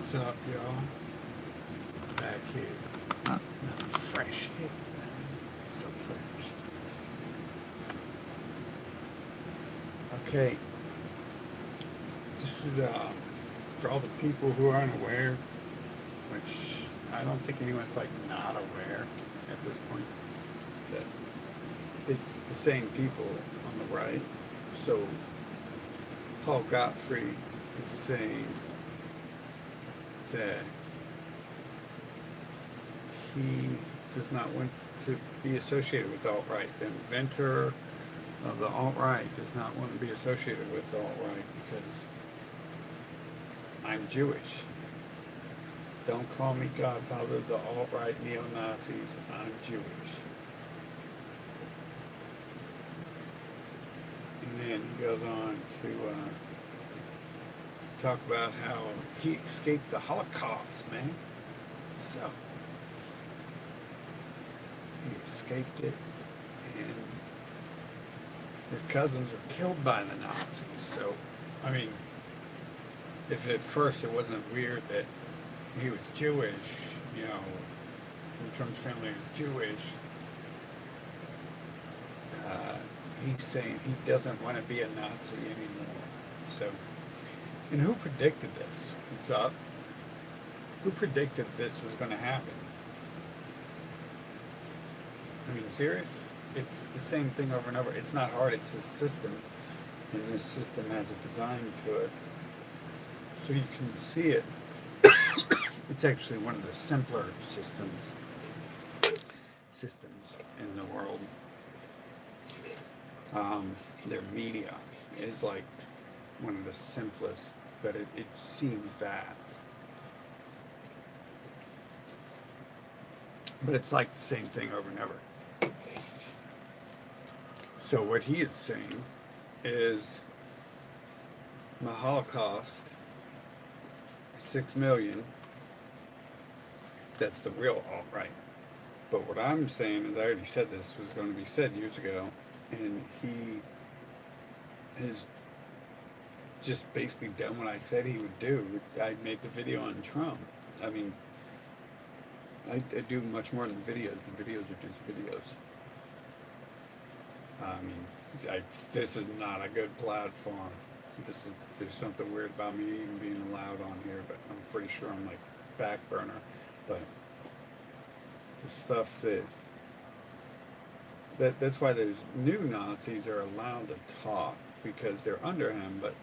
What's up, y'all? Back here. Another fresh hit, man. So fresh. Okay, this is for all the people who aren't aware, which I don't think anyone's like not aware at this point, that it's the same people on the right. So Paul Gottfried is saying that he does not want to be associated with the alt-right. The inventor of the alt-right does not want to be associated with the alt-right because I'm Jewish. Don't call me Godfather of the alt-right neo-Nazis. I'm Jewish. And then he goes on to talk about how he escaped the Holocaust, man. So, he escaped it, and his cousins were killed by the Nazis. So, I mean, if at first it wasn't weird that he was Jewish, you know, and Trump's family was Jewish, he's saying he doesn't want to be a Nazi anymore. So, and who predicted this? What's up? Who predicted this was going to happen? I mean, serious? It's the same thing over and over. It's not hard, it's a system. And this system has a design to it. So you can see it. It's actually one of the simpler systems in the world. Their media is like one of the simplest, but it seems vast. But it's like the same thing over and over. So what he is saying is the Holocaust, 6 million, that's the real alt-right. But what I'm saying is, I already said this was going to be said years ago, and he has just basically done what I said he would do. I made the video on Trump. I mean, I do much more than videos. The videos are just videos. I mean, this is not a good platform. There's something weird about me even being allowed on here, but I'm pretty sure I'm like back burner. But the stuff that's why those new Nazis are allowed to talk, because they're under him. But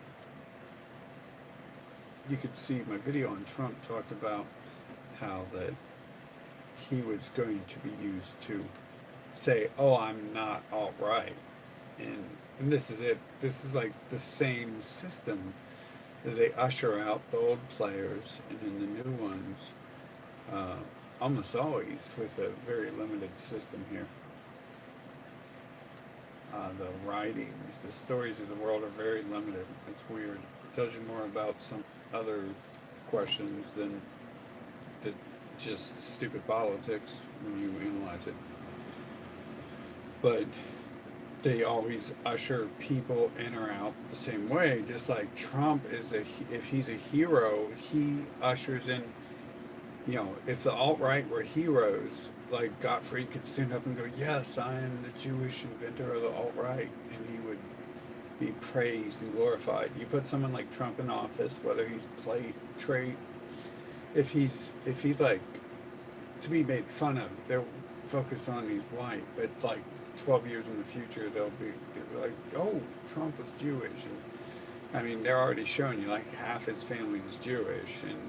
you could see my video on Trump talked about how that he was going to be used to say, oh, I'm not alt-right. And this is it. This is like the same system that they usher out the old players, and then the new ones, almost always with a very limited system here. The writings, the stories of the world are very limited. It's weird. It tells you more about some other questions than just stupid politics when you analyze it. But they always usher people in or out the same way. Just like Trump if he's a hero, he ushers in. You know, if the alt-right were heroes, like Gottfried could stand up and go, yes, I am the Jewish inventor of the alt-right, and he would be praised and glorified. You put someone like Trump in office, whether he's if he's like to be made fun of, they'll focus on he's white, but like 12 years in the future, they'll be like, oh, Trump was Jewish. And I mean, they're already showing you like half his family is Jewish, and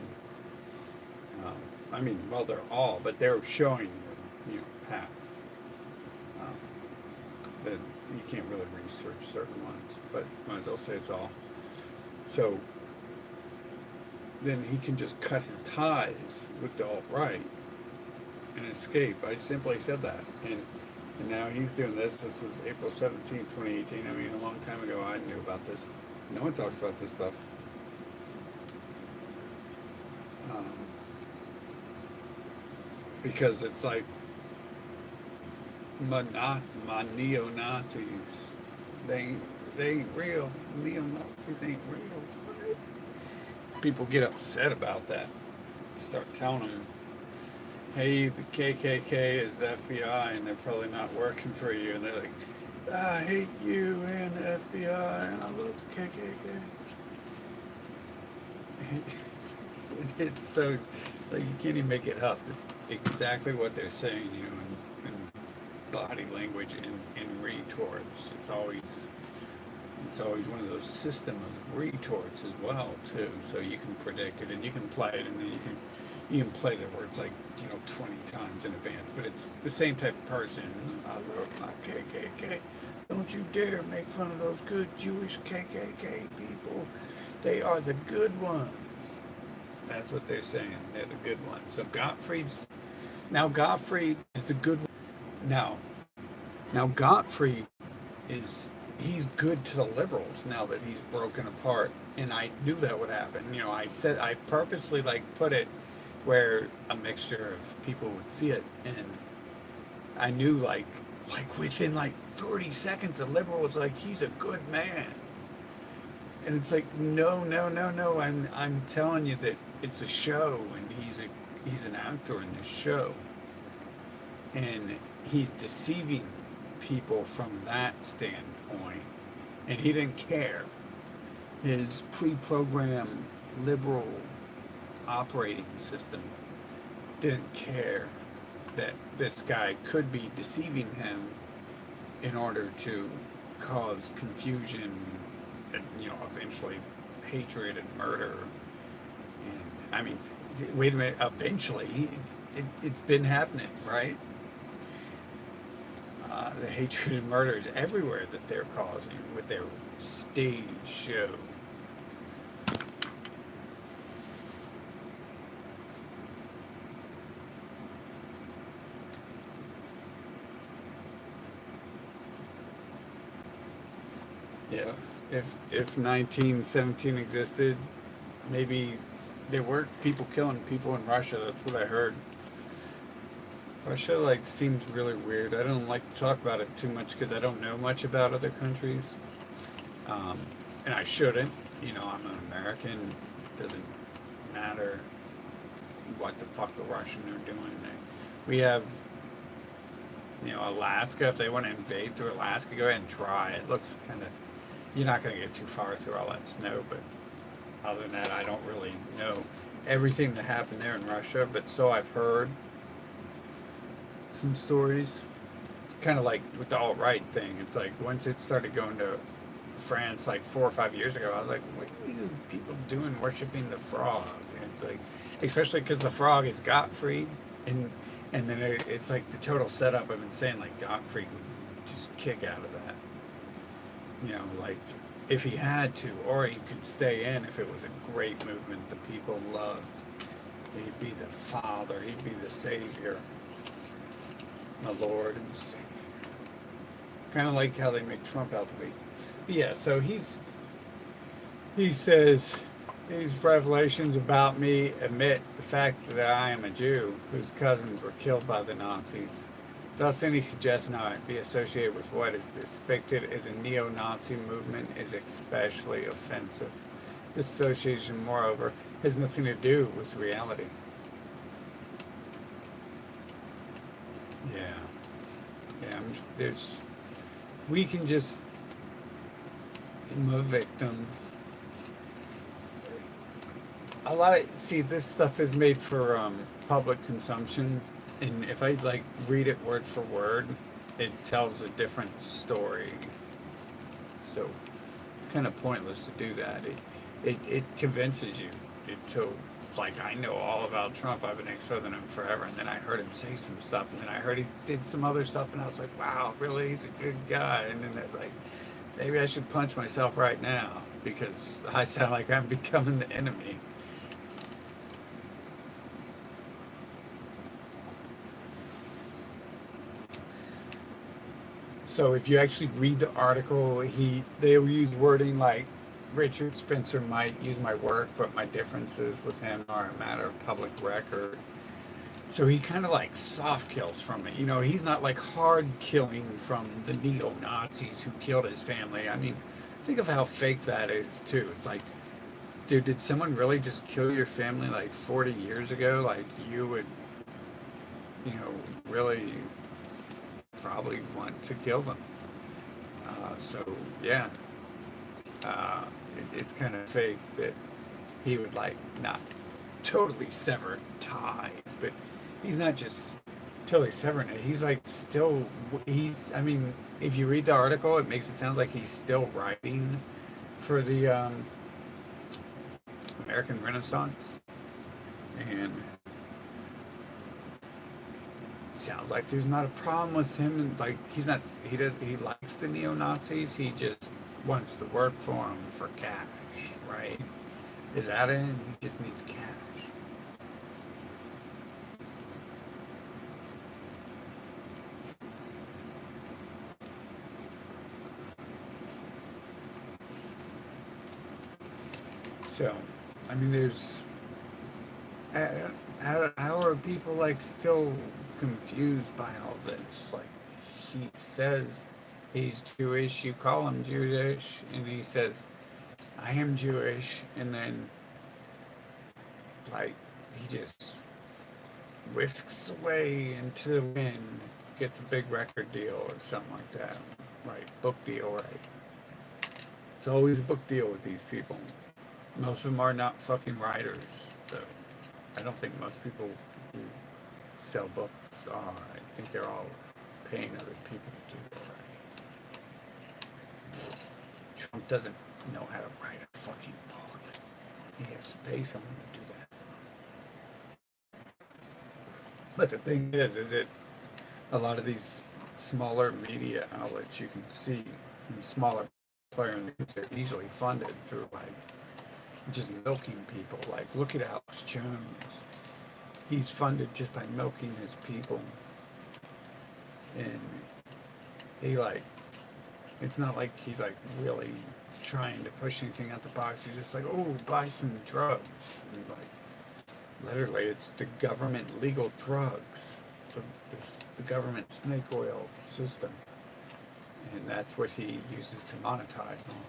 I mean, well, they're all, but they're showing you, half. That you can't really research certain ones, but might as well say it's all. So then he can just cut his ties with the alt-right and escape. I simply said that. And now he's doing this. This was April 17th, 2018. I mean, a long time ago I knew about this. No one talks about this stuff. Because it's like my neo-Nazis, they ain't real. Neo-Nazis ain't real. people get upset about that. You start telling them, hey, the KKK is the FBI and they're probably not working for you. And they're like, I hate you and the FBI and I love the KKK. It's so, like, you can't even make it up. It's exactly what they're saying, in body language and retorts. It's always one of those system of retorts as well too. So you can predict it and you can play it, and then you can play the words like 20 times in advance. But it's the same type of person. I love my KKK. Don't you dare make fun of those good Jewish KKK people. They are the good ones. That's what they're saying. They're the good ones. So Gottfried is the good one. Now Gottfried he's good to the liberals now that he's broken apart, and I knew that would happen. I purposely put it where a mixture of people would see it, and I knew within 30 seconds the liberal was like, he's a good man. And it's like, no. I'm telling you that it's a show, and he's an actor in this show, and he's deceiving people from that standpoint, and he didn't care. His pre-programmed liberal operating system didn't care that this guy could be deceiving him in order to cause confusion and eventually hatred and murder. And I mean, wait a minute, eventually it's been happening, right? The hatred and murders everywhere that they're causing with their stage show. Yeah, if 1917 existed, maybe there weren't people killing people in Russia. That's what I heard. Russia seems really weird. I don't like to talk about it too much because I don't know much about other countries, and I shouldn't. I'm an American. It doesn't matter what the fuck the Russians are doing. We have, Alaska. If they want to invade through Alaska, go ahead and try. It looks kind of. You're not going to get too far through all that snow, but other than that, I don't really know everything that happened there in Russia. But so I've heard. Some stories. It's kind of like with the alt-right thing. It's like once it started going to France 4 or 5 years ago, I was like, what are you people doing worshiping the frog? And it's like, especially because the frog is Gottfried, and then it's like the total setup. I've been saying Gottfried would just kick out of that. If he had to, or he could stay in if it was a great movement the people loved. He'd be the father. He'd be the savior. My Lord and Savior. Kind of like how they make Trump out to be. But yeah, so he says, these revelations about me admit the fact that I am a Jew whose cousins were killed by the Nazis. Thus, any suggestion I might be associated with what is depicted as a neo-Nazi movement is especially offensive. This association, moreover, has nothing to do with reality. Yeah, we can just, my victims. See, this stuff is made for public consumption, and if I read it word for word, it tells a different story. So, it's kind of pointless to do that. It convinces you. I know all about Trump. I've been exposing him forever. And then I heard him say some stuff. And then I heard he did some other stuff. And I was like, wow, really? He's a good guy. And then it's like, maybe I should punch myself right now because I sound like I'm becoming the enemy. So if you actually read the article, they'll use wording like, Richard Spencer might use my work, but my differences with him are a matter of public record. So he kind of soft kills from it. He's not hard killing from the neo-Nazis who killed his family. I mean, think of how fake that is too. It's Dude, did someone really just kill your family like 40 years ago? Like, you would, you know, really probably want to kill them. So, yeah, uh, it's kind of fake that he would, like, not totally sever ties, but he's not just totally severing it. He's, like, still, I mean, if you read the article, it makes it sound like he's still writing for the American Renaissance. And sounds like there's not a problem with him. Like, he likes the neo Nazis. He just wants to work for them for cash, right? Is that it? He just needs cash. So, I mean, there's how are people like still confused by all this? Like, he says he's Jewish, you call him Jewish, and he says I am Jewish, and then like he just whisks away into the wind, gets a big record deal or something like that, right? Book deal, right? It's always a book deal with these people. Most of them are not fucking writers, though. I don't think most people who sell books are. I think they're all paying other people to do it. Right? Trump doesn't know how to write a fucking book. He has to pay someone to do that. But the thing is it a lot of these smaller media outlets you can see, and smaller players, they're easily funded through like just milking people. Like, look at Alex Jones. He's funded just by milking his people. And he like, it's not like he's like really trying to push anything out the box. He's just like, oh, buy some drugs. And like, literally, it's the government legal drugs, the government snake oil system. And that's what he uses to monetize on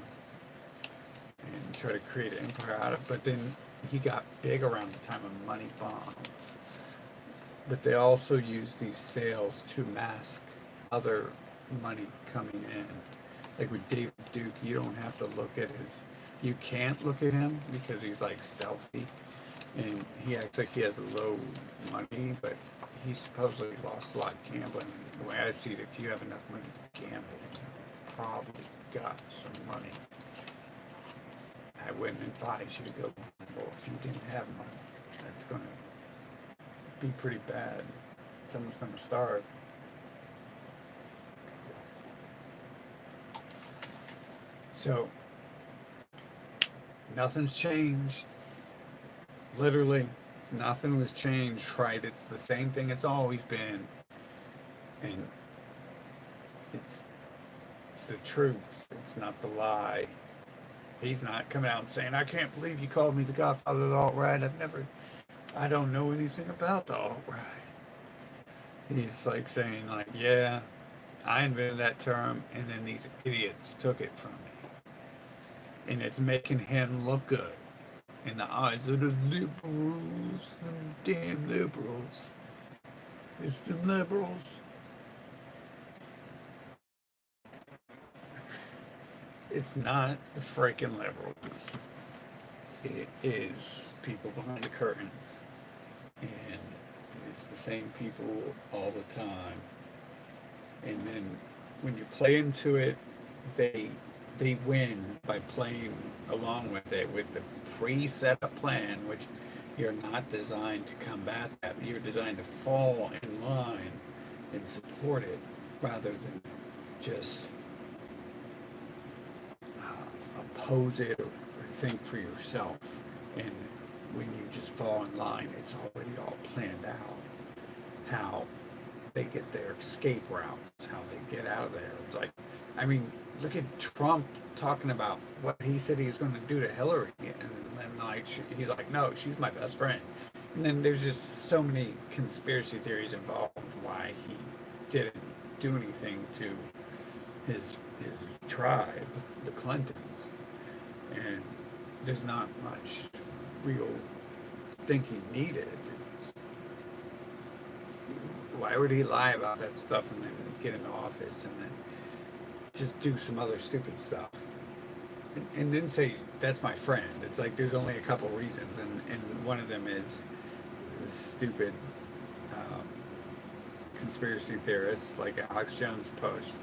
and try to create an empire out of. But then he got big around the time of money bonds. But they also use these sales to mask other money coming in. Like with David Duke, you don't have to look at you can't look at him because he's like stealthy. And he acts like he has low money, but he supposedly lost a lot gambling. The way I see it, if you have enough money to gamble, you probably got some money. I wouldn't advise you to go gamble if you didn't have money. That's going to be pretty bad. Someone's going to starve. So, nothing's changed. Literally, nothing was changed, right? It's the same thing it's always been. And it's the truth. It's not the lie. He's not coming out and saying, I can't believe you called me the Godfather of the alt-right. I don't know anything about the alt-right. He's like saying, like, yeah, I invented that term, and then these idiots took it from me. And it's making him look good in the eyes of the liberals, them damn liberals. It's the liberals. It's not the freaking liberals. It is people behind the curtains. And it's the same people all the time. And then when you play into it, they win by playing along with it with the pre-set up plan, which you're not designed to combat that. You're designed to fall in line and support it rather than just oppose it or think for yourself. And when you just fall in line, it's already all planned out how they get their escape routes, how they get out of there. It's like, I mean, look at Trump talking about what he said he was going to do to Hillary, and then like he's like, no, she's my best friend. And then there's just so many conspiracy theories involved why he didn't do anything to his tribe, the Clintons. And there's not much real thinking needed. Why would he lie about that stuff and then get into office and then just do some other stupid stuff? And then say, that's my friend. It's like there's only a couple reasons, and one of them is stupid um, conspiracy theorists like Alex Jones pushed.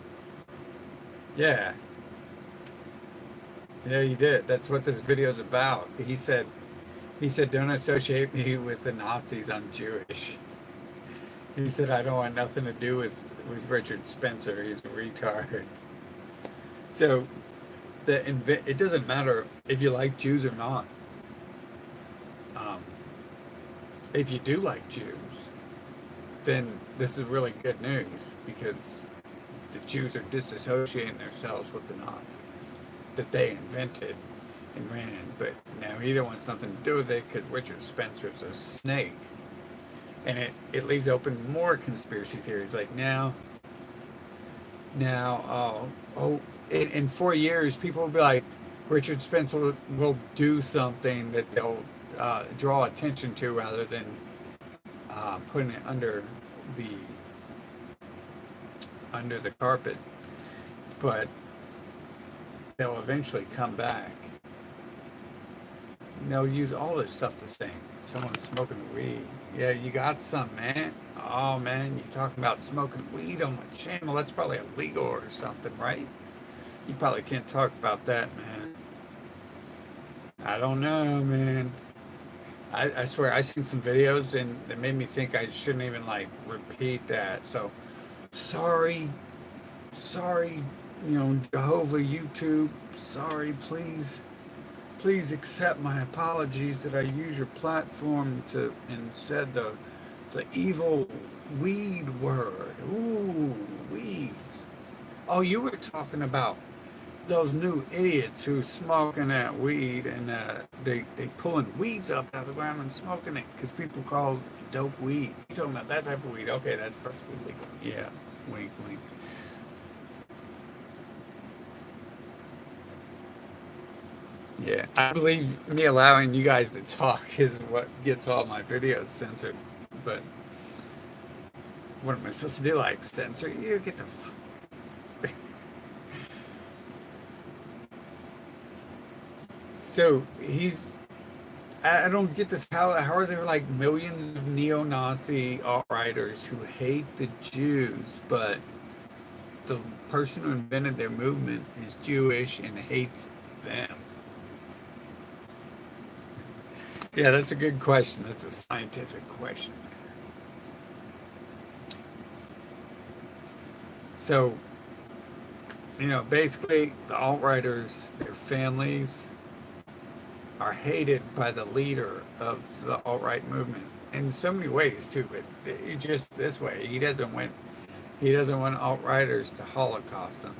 Yeah, yeah, you did. That's what this video is about. He said, don't associate me with the Nazis. I'm Jewish. He said, I don't want nothing to do with Richard Spencer. He's a retard. So it doesn't matter if you like Jews or not. Um, if you do like Jews, then this is really good news because the Jews are disassociating themselves with the Nazis that they invented and ran. But now he don't want something to do with it because Richard Spencer's a snake. And it leaves open more conspiracy theories. Like now, in 4 years, people will be like, Richard Spencer will do something that they'll draw attention to rather than putting it the under the carpet. But they'll eventually come back. And they'll use all this stuff to say someone's smoking weed. Yeah, you got some, man. Oh man, you talking about smoking weed on my channel? That's probably illegal or something, right? You probably can't talk about that, man. I don't know, man. I swear I seen some videos and it made me think I shouldn't even like repeat that. So sorry, Jehovah YouTube. Sorry, please accept my apologies that I use your platform and said the evil weed word. Ooh, weeds. Oh, you were talking about those new idiots who smoking that weed and they pulling weeds up out of the ground and smoking it because people call dope weed. You talking about that type of weed? Okay, that's perfectly legal. Yeah, wink, wink. Yeah, I believe me allowing you guys to talk is what gets all my videos censored. But what am I supposed to do? Like censor you? Get the. So he's. I don't get this. How are there like millions of neo-Nazi alt-righters who hate the Jews, but the person who invented their movement is Jewish and hates them? Yeah, that's a good question. That's a scientific question. So, basically, the alt-righters, their families are hated by the leader of the alt-right movement in so many ways too. But just this way, he doesn't want alt-righters to Holocaust them.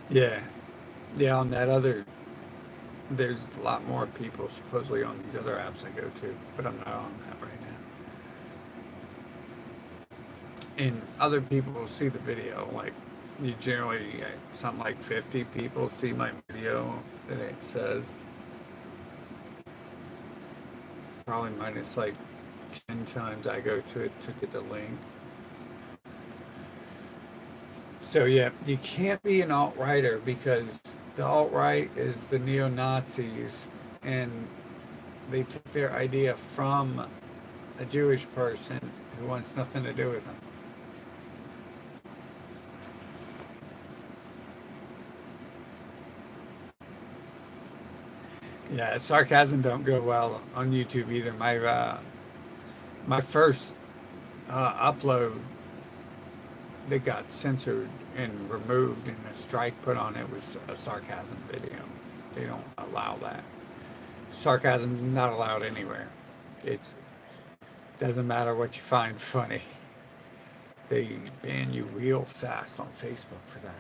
Yeah, yeah. On that other, there's a lot more people supposedly on these other apps I go to, but I'm not on that right now. And other people will see the video. Like you generally, something like 50 people see my video that it says. Probably minus like 10 times I go to it to get the link. So yeah, you can't be an alt-righter because the alt-right is the neo-Nazis and they took their idea from a Jewish person who wants nothing to do with them. Yeah, sarcasm don't go well on YouTube either. My first upload that got censored and removed and a strike put on it was a sarcasm video. They don't allow that. Sarcasm's not allowed anywhere. It doesn't matter what you find funny. They ban you real fast on Facebook for that.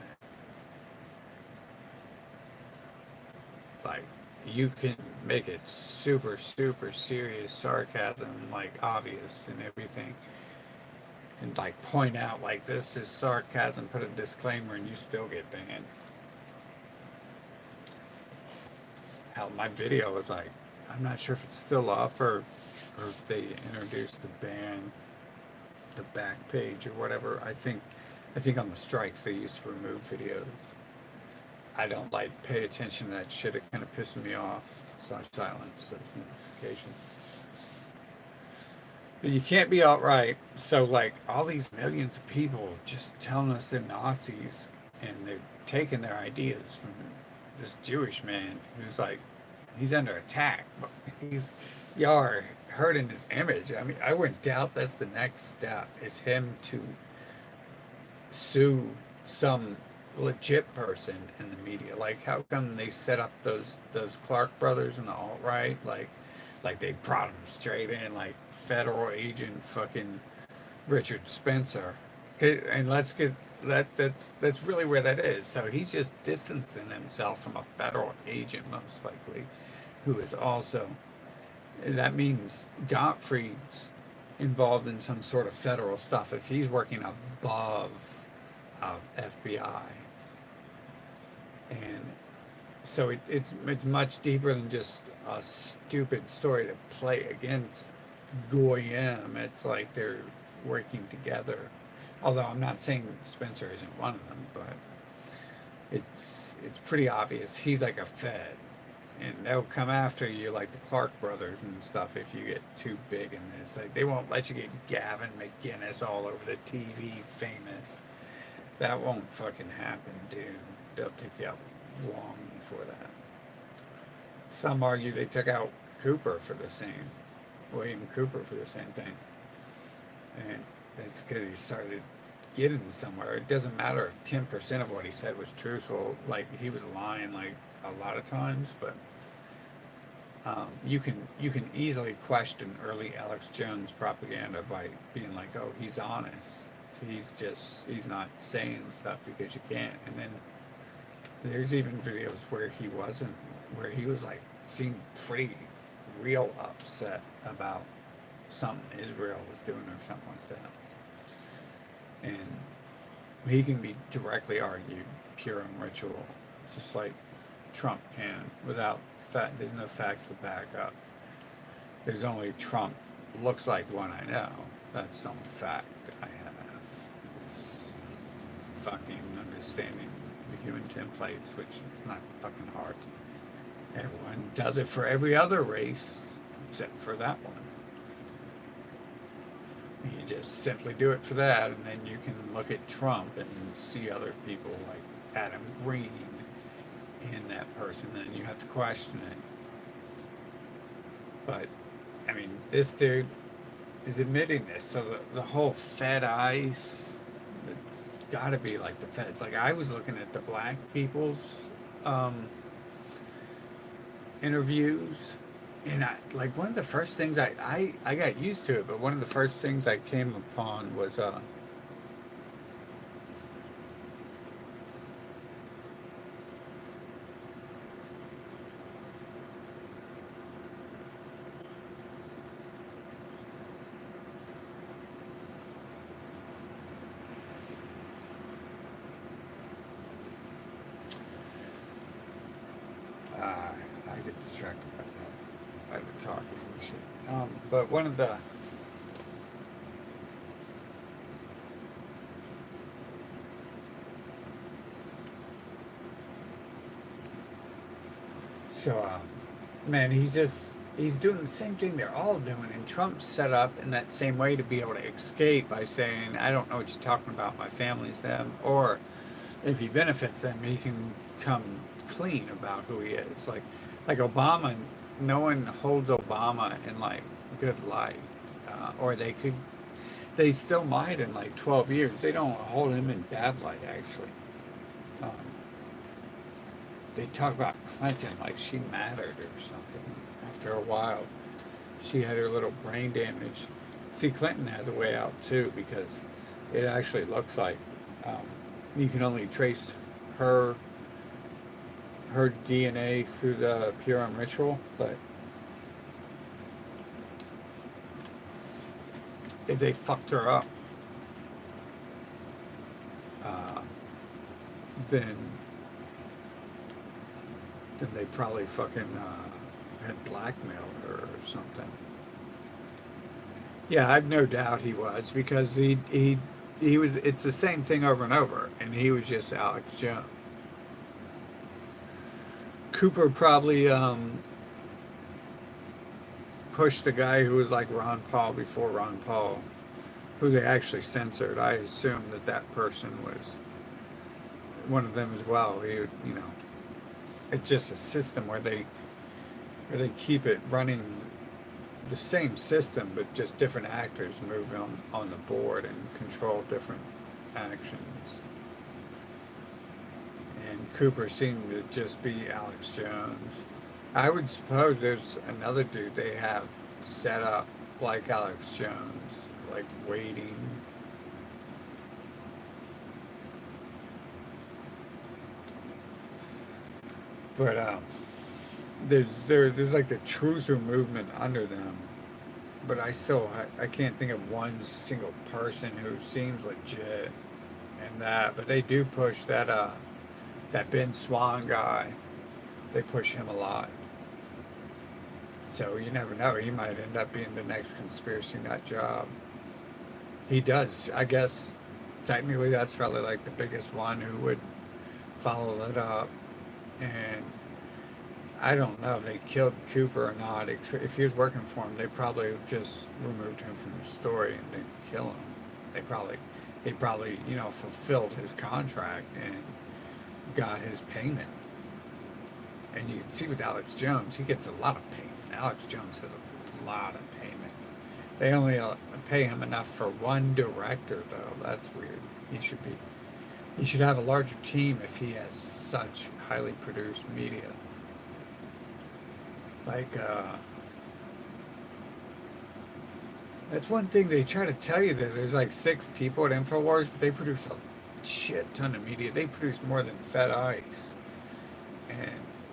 Like you can make it super super serious sarcasm, like obvious and everything, and like point out like this is sarcasm, put a disclaimer, and you still get banned. hell, my video was like, I'm not sure if it's still up or if they introduced the ban, the back page or whatever. I think on the strikes they used to remove videos. I don't like pay attention to that shit. It kind of pisses me off, so I silence those notifications. But you can't be outright. So like all these millions of people just telling us they're Nazis and they're taking their ideas from this Jewish man who's like, he's under attack. Y'all are hurting his image. I mean, I wouldn't doubt that's the next step is him to sue some legit person in the media. Like, how come they set up those Clark brothers and the alt right? Like they brought him straight in, like federal agent fucking Richard Spencer. Okay, and let's get that's really where that is. So he's just distancing himself from a federal agent, most likely, who is also. That means Gottfried's involved in some sort of federal stuff. If he's working above FBI, and so it's much deeper than just a stupid story to play against Goyim. It's like they're working together. Although I'm not saying Spencer isn't one of them, but it's pretty obvious he's like a Fed, and they'll come after you like the Clark brothers and stuff if you get too big in this. Like they won't let you get Gavin McInnes all over the TV famous. That won't fucking happen, dude. They'll take you out long before that. Some argue they took out William Cooper for the same thing. And it's because he started getting somewhere. It doesn't matter if 10% of what he said was truthful. Like, he was lying, like, a lot of times, but you can easily question early Alex Jones propaganda by being like, oh, he's honest. He's not saying stuff because you can't. And then there's even videos where he was like, seemed pretty real upset about something Israel was doing or something like that. And he can be directly argued pure and ritual, just like Trump can, without fact. There's no facts to back up. There's only Trump looks like one I know. That's some fact I have. It's fucking understanding the human templates, which is not fucking hard. Everyone does it for every other race except for that one. You just simply do it for that, and then you can look at Trump and see other people like Adam Green in that person, and you have to question it. But, I mean, this dude is admitting this, so the whole Fed ice, it's got to be like the Feds. Like, I was looking at the black people's interviews, and like one of the first things I got used to it, but one of the first things I came upon was I get distracted by that, by the talking and shit. But one of the man, he's doing the same thing they're all doing, and Trump's set up in that same way to be able to escape by saying, I don't know what you're talking about, my family's them, or if he benefits them, he can come clean about who he is. Like Obama, no one holds Obama in like good light, or they still might in like 12 years. They don't hold him in bad light, actually. They talk about Clinton like she mattered or something. After a while, she had her little brain damage. See, Clinton has a way out too, because it actually looks like you can only trace her DNA through the Purim ritual, but if they fucked her up, then then they probably fucking had blackmailed her or something. Yeah, I've no doubt he was because he was. It's the same thing over and over, and he was just Alex Jones. Cooper probably pushed the guy who was like Ron Paul before Ron Paul, who they actually censored. I assume that that person was one of them as well. It's just a system where they keep it running the same system, but just different actors move on the board and control different actions. And Cooper seemed to just be Alex Jones. I would suppose there's another dude they have set up like Alex Jones, like waiting. But there's like the truther movement under them. But I can't think of one single person who seems legit in that. But they do push that Ben Swan guy. They push him a lot. So you never know. He might end up being the next conspiracy nut job. He does. I guess technically that's probably like the biggest one who would follow that up. And I don't know if they killed Cooper or not. If he was working for him, they probably just removed him from the story and didn't kill him. He probably, fulfilled his contract and got his payment. And you can see with Alex Jones, he gets a lot of payment. Alex Jones has a lot of payment. They only pay him enough for one director, though. That's weird. He should have a larger team if he has such highly produced media. Like, that's one thing they try to tell you that there's like 6 people at InfoWars, but they produce a shit ton of media. They produce more than Fed Ice. And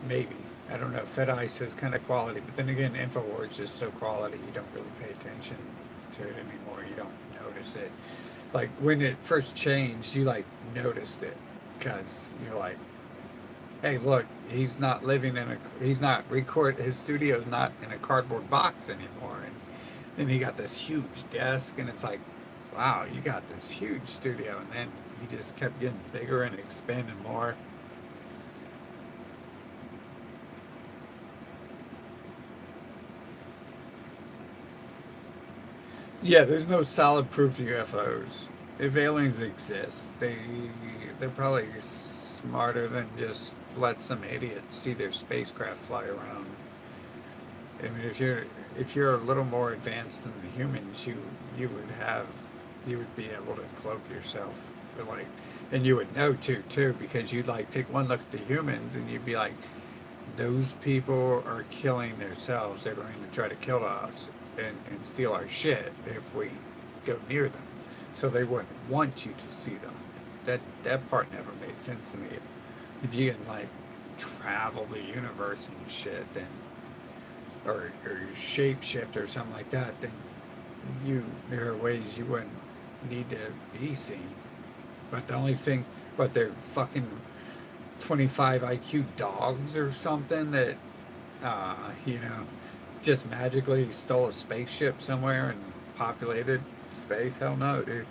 maybe, I don't know, Fed Ice has kind of quality, but then again, InfoWars is just so quality, you don't really pay attention to it anymore. You don't notice it. Like, when it first changed, you like noticed it because you're like, hey, look, he's not his studio's not in a cardboard box anymore. And then he got this huge desk, and it's like, wow, you got this huge studio. And then he just kept getting bigger and expanding more. Yeah, there's no solid proof to UFOs. If aliens exist, they're probably smarter than just let some idiot see their spacecraft fly around. I mean, if you're a little more advanced than the humans, you would be able to cloak yourself, like, and you would know too, because you'd like take one look at the humans and you'd be like, those people are killing themselves. They're going to try to kill us and steal our shit if we go near them. So they wouldn't want you to see them. That part never made sense to me. If you can like travel the universe and shit, then or shapeshift or something like that, then there are ways you wouldn't need to be seen. But the only thing, they're fucking 25 IQ dogs or something that uh, you know just magically stole a spaceship somewhere and populated space. Hell no, dude.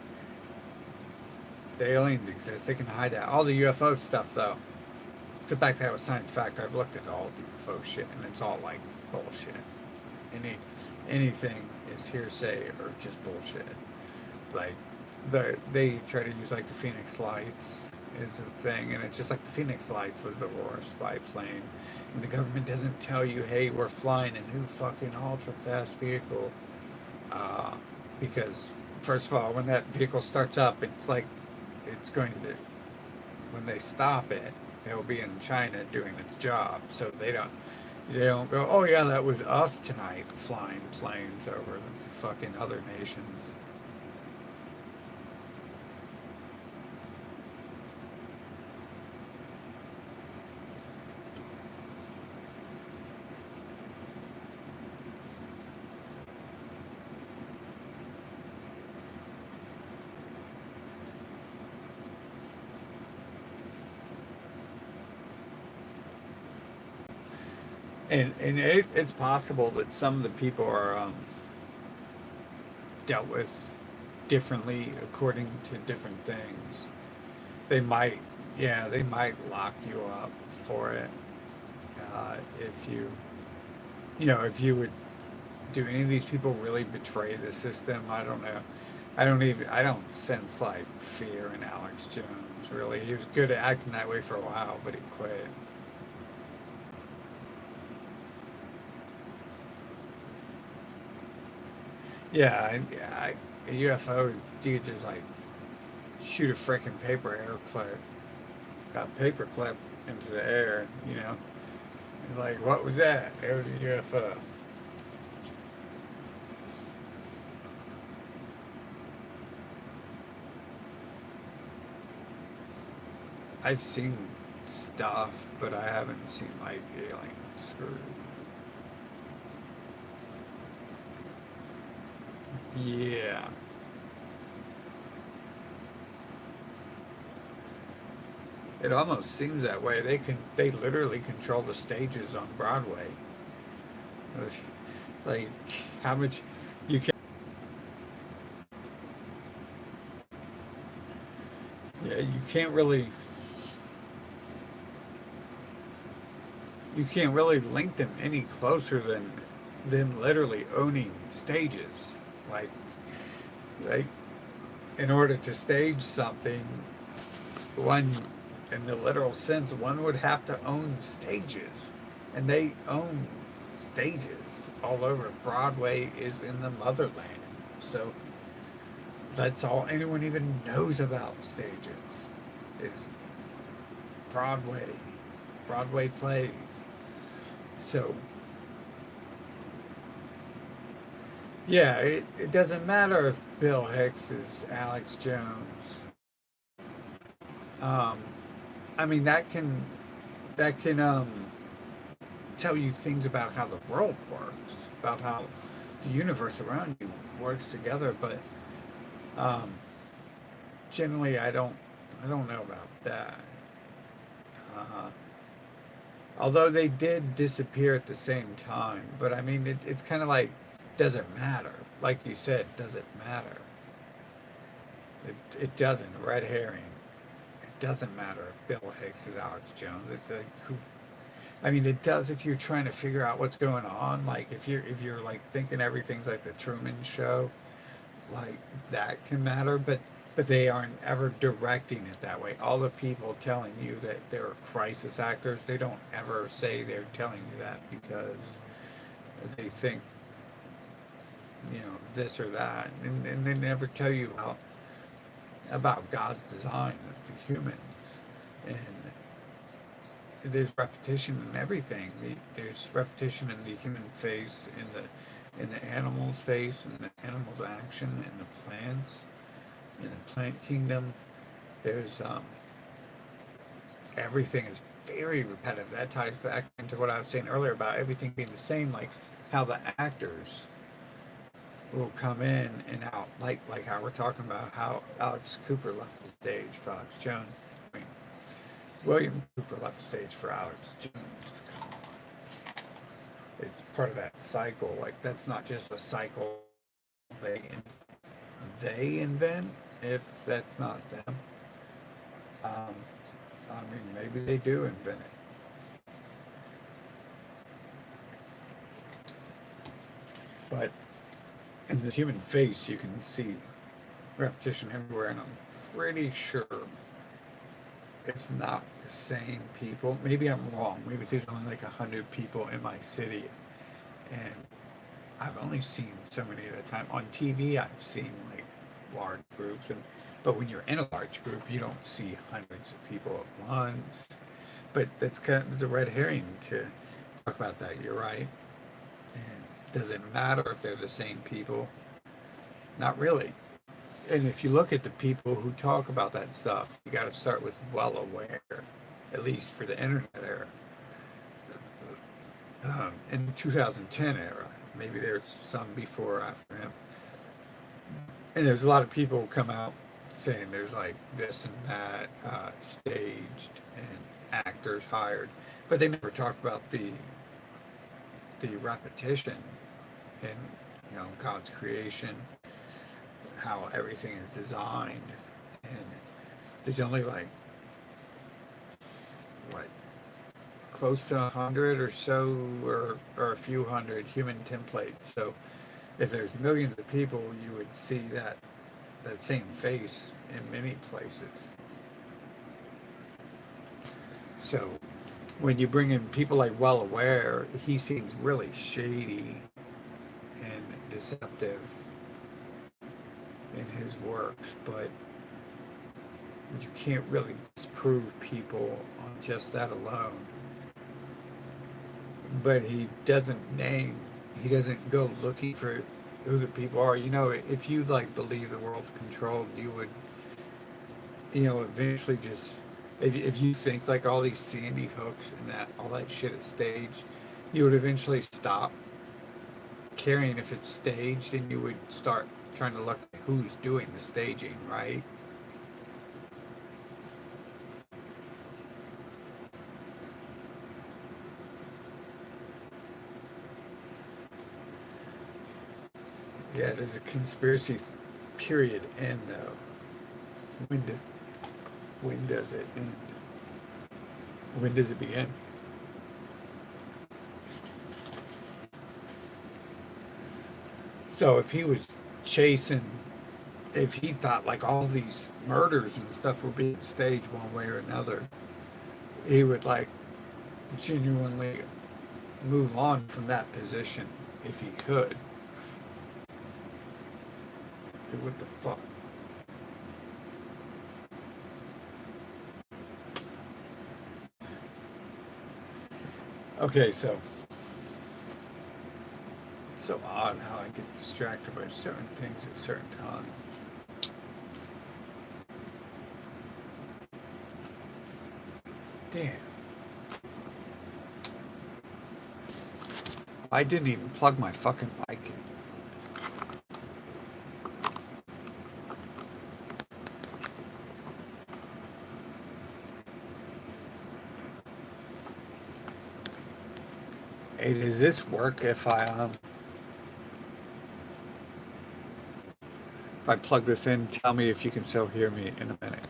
The aliens exist. They can hide out. All the UFO stuff, though, to back that with science fact, I've looked at all the UFO shit, and it's all like bullshit. Anything is hearsay or just bullshit. Like they try to use like the Phoenix Lights is the thing, and it's just like the Phoenix Lights was the Aurora spy plane, and the government doesn't tell you, hey, we're flying a new fucking ultra fast vehicle, because first of all, when that vehicle starts up, it's like it's going to, when they stop it, it'll be in China doing its job, so they don't go, oh yeah, that was us tonight flying planes over the fucking other nations. And it's possible that some of the people are dealt with differently according to different things. They might, yeah, they might lock you up for it if if you would. Do any of these people really betray the system? I don't know. I don't sense like fear in Alex Jones, really. He was good at acting that way for a while, but he quit. Yeah, a UFO, you could just like shoot a freaking paper clip into the air, Like, what was that? It was a UFO. I've seen stuff, but I haven't seen like aliens. Yeah. It almost seems that way. They literally control the stages on Broadway. Like how much you can yeah, you can't really link them any closer than them literally owning stages. Like like in order to stage something, one in the literal sense, one would have to own stages. And they own stages all over. Broadway is in the motherland. So that's all anyone even knows about stages is Broadway, Broadway plays. So yeah, it doesn't matter if Bill Hicks is Alex Jones. Um, I mean that can tell you things about how the world works, about how the universe around you works together. But um, generally, I don't know about that. Uh, Although they did disappear at the same time, but I mean, it's kind of like doesn't matter. Like you said, does it matter? It doesn't. Red herring. It doesn't matter if Bill Hicks is Alex Jones. It's like who I mean, it does if you're trying to figure out what's going on. Like if you're like thinking everything's like the Truman Show, like that can matter. But they aren't ever directing it that way. All the people telling you that they're crisis actors, they don't ever say they're telling you that because they think this or that, and they never tell you about God's design of humans and there's repetition in everything. There's repetition in the human face, in the animal's face, in the animal's action, in the plants, in the plant kingdom. There's everything is very repetitive. That ties back into what I was saying earlier about everything being the same, like how the actors will come in and out, like how we're talking about how Alex Cooper left the stage for Alex Jones. I mean, William Cooper left the stage for Alex Jones. It's part of that cycle. Like that's not just a cycle they they invent. If that's not them, um, I mean maybe they do invent it. But in the human face, you can see repetition everywhere, and I'm pretty sure it's not the same people. Maybe I'm wrong. Maybe there's only like 100 people in my city, and I've only seen so many at a time. On TV, I've seen like large groups, and but when you're in a large group, you don't see hundreds of people at once. But that's kind of, there's a red herring to talk about that. You're right. And does it matter if they're the same people? Not really. And if you look at the people who talk about that stuff, you got to start with well aware, at least for the internet era. In the 2010 era, maybe there's some before or after him. And there's a lot of people who come out saying there's like this and that staged and actors hired, but they never talk about the the repetition in, God's creation, how everything is designed, and there's only like what, close to 100 or so, or a few hundred human templates. So if there's millions of people, you would see that same face in many places. So when you bring in people like Well Aware, he seems really shady and deceptive in his works, but you can't really disprove people on just that alone. But he doesn't go looking for who the people are. If you like believe the world's controlled, you would, eventually just, if you think like all these Sandy Hooks and that all that shit is staged, you would eventually stop caring if it's staged, and you would start trying to look at who's doing the staging, right? Yeah, there's a conspiracy period end though. When does it end? When does it begin? So if he was if he thought like all these murders and stuff were being staged one way or another, he would like genuinely move on from that position if he could. Dude, what the fuck? Okay, so it's so odd how I get distracted by certain things at certain times. Damn. I didn't even plug my fucking mic in. Hey, does this work if I plug this in? Tell me if you can still hear me in a minute.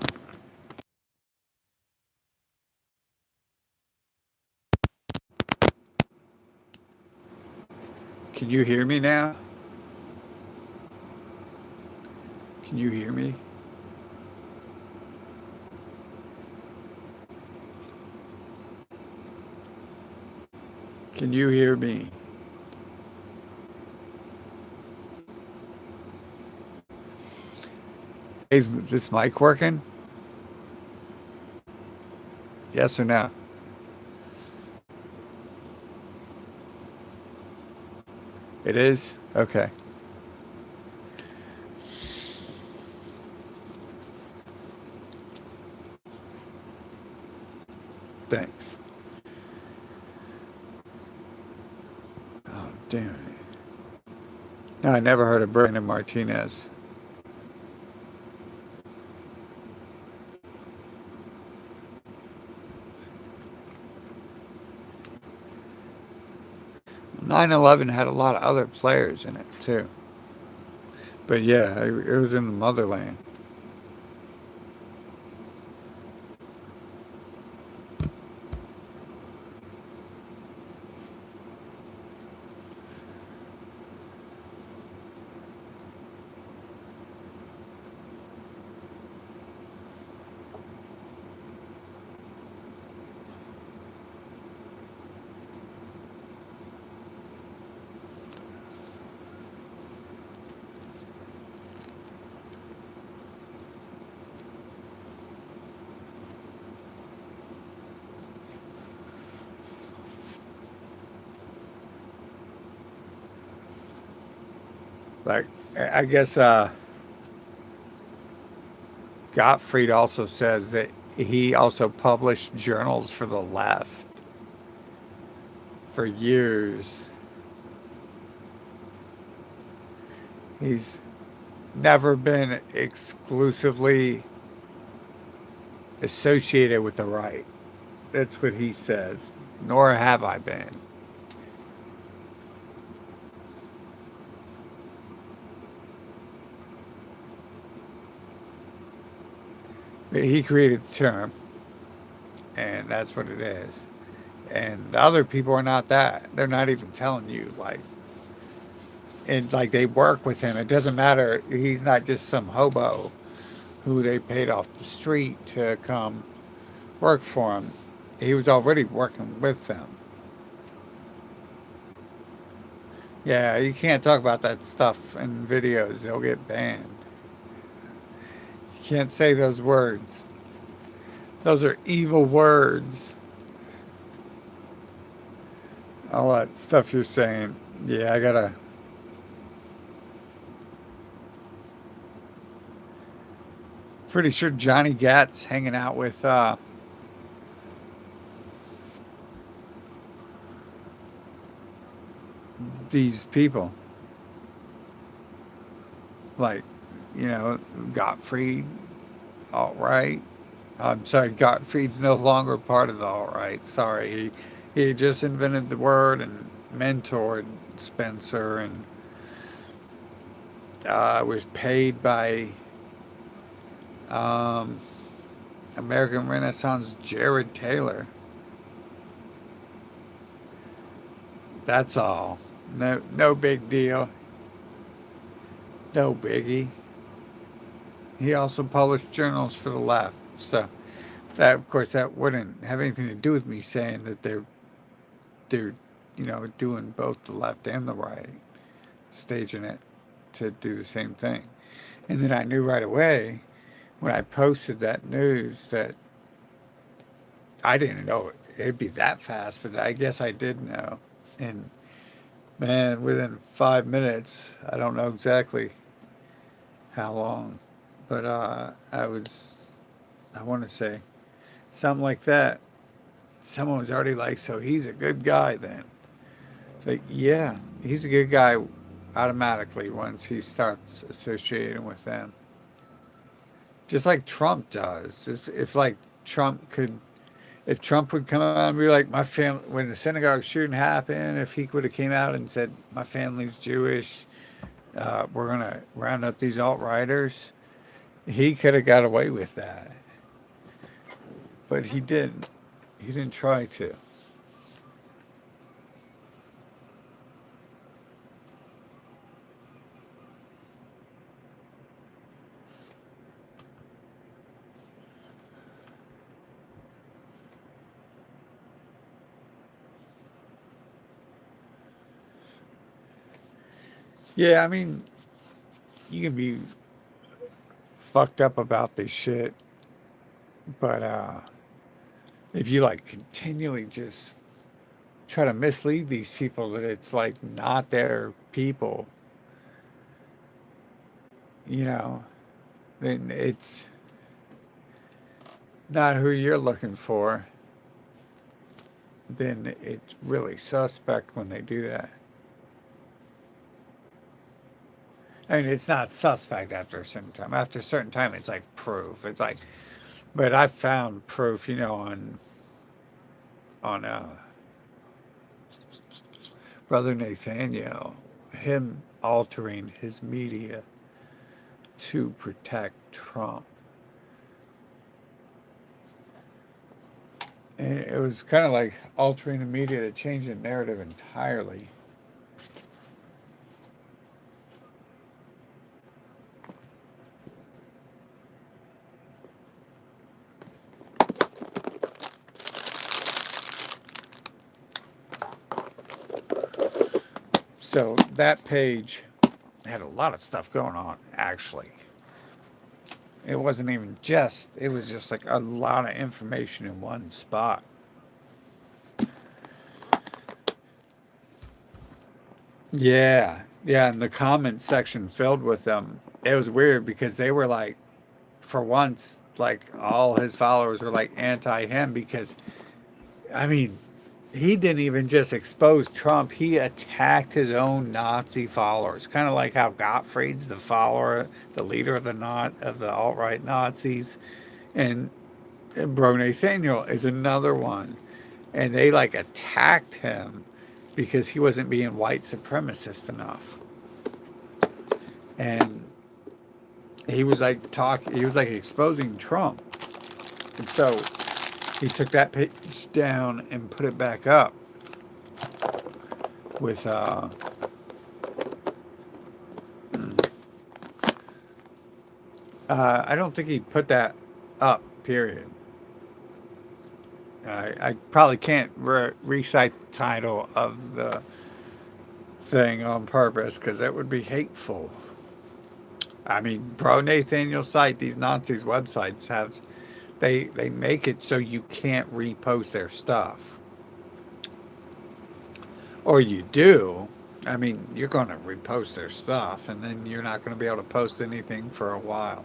Can you hear me now? Can you hear me? Can you hear me? Is this mic working? Yes or no? It is? Okay. Thanks. Oh, damn it. No, I never heard of Brandon Martinez. Nine 11 had a lot of other players in it, too. But yeah, it was in the motherland. Like, I guess Gottfried also says that he also published journals for the left for years. He's never been exclusively associated with the right. That's what he says. Nor have I been. He created the term, and that's what it is. And the other people are not that. They're not even telling you, like, and like they work with him. It doesn't matter. He's not just some hobo who they paid off the street to come work for him. He was already working with them. Yeah, you can't talk about that stuff in videos. They'll get banned. You can't say those words. Those are evil words. All that stuff you're saying. Yeah, I gotta. Pretty sure Johnny Gat's hanging out with these people. Like, Gottfried, alt right. I'm sorry, Gottfried's no longer part of the alt right. Sorry. He just invented the word and mentored Spencer and was paid by um, American Renaissance Jared Taylor. That's all. No big deal. No biggie. He also published journals for the left. So that, of course, that wouldn't have anything to do with me saying that they're doing both the left and the right, staging it to do the same thing. And then I knew right away when I posted that news that I didn't know it'd be that fast, but I guess I did know. And man, within 5 minutes, I don't know exactly how long, but I want to say something like that. Someone was already like, so he's a good guy then. It's like, yeah, he's a good guy automatically once he starts associating with them. Just like Trump does. If like Trump could, if Trump would come out and be like, my family, when the synagogue shooting happened, if he would have came out and said, my family's Jewish, we're going to round up these alt-righters, he could have got away with that. But he didn't. He didn't try to. Yeah, I mean, you can be fucked up about this shit, but if you like continually just try to mislead these people that it's like not their people, you know, then it's not who you're looking for, then it's really suspect when they do that. I mean, it's not suspect after a certain time. After a certain time, it's like proof. It's like, but I found proof, on Brother Nathaniel, him altering his media to protect Trump. And it was kind of like altering the media to change the narrative entirely. So that page had a lot of stuff going on, actually. It wasn't even just, it was just like a lot of information in one spot. Yeah. Yeah. And the comment section filled with them. It was weird because they were like, for once, like all his followers were like anti him because, I mean, he didn't even just expose Trump, he attacked his own Nazi followers. Kind of like how Gottfried's the follower, the leader of the alt right Nazis. And Bro Nathaniel is another one. And they like attacked him because he wasn't being white supremacist enough. And he was like exposing Trump. And so he took that page down and put it back up with I don't think he put that up, period. I probably can't recite the title of the thing on purpose because it would be hateful. I mean, Pro Nathaniel site, these Nazis websites have, they make it so you can't repost their stuff. Or you do. I mean, you're going to repost their stuff and then you're not going to be able to post anything for a while.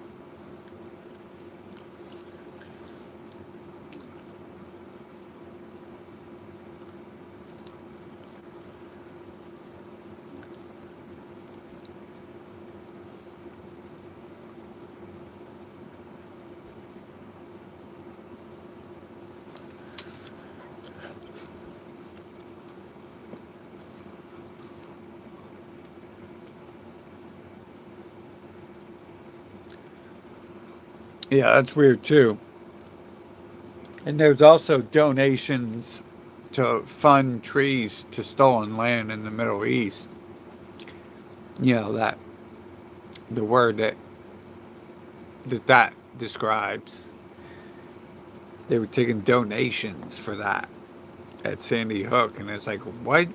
Yeah, that's weird too. And there's also donations to fund trees to stolen land in the Middle East. You know, that the word that describes. They were taking donations for that at Sandy Hook, and it's like, what?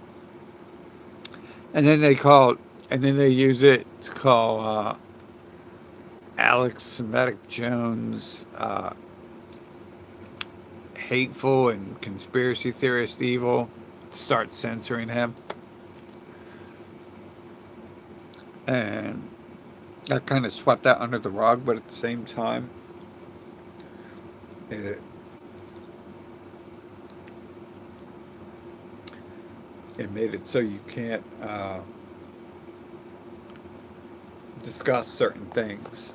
And then they use it to call Alex Semitic Jones hateful and conspiracy theorist evil, start censoring him. And that kind of swept that under the rug, but at the same time, it made it so you can't discuss certain things.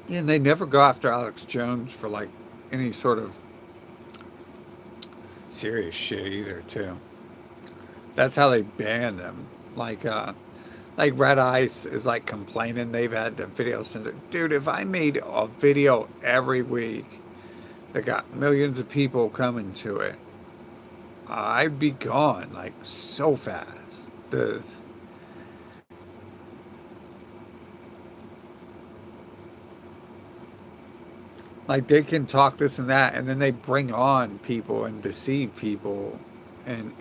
And they never go after Alex Jones for like any sort of serious shit either, too. That's how they banned them. Like Red Ice is like complaining they've had the video censored. Dude, if I made a video every week that got millions of people coming to it, I'd be gone like so fast. Like they can talk this and that, and then they bring on people and deceive people, and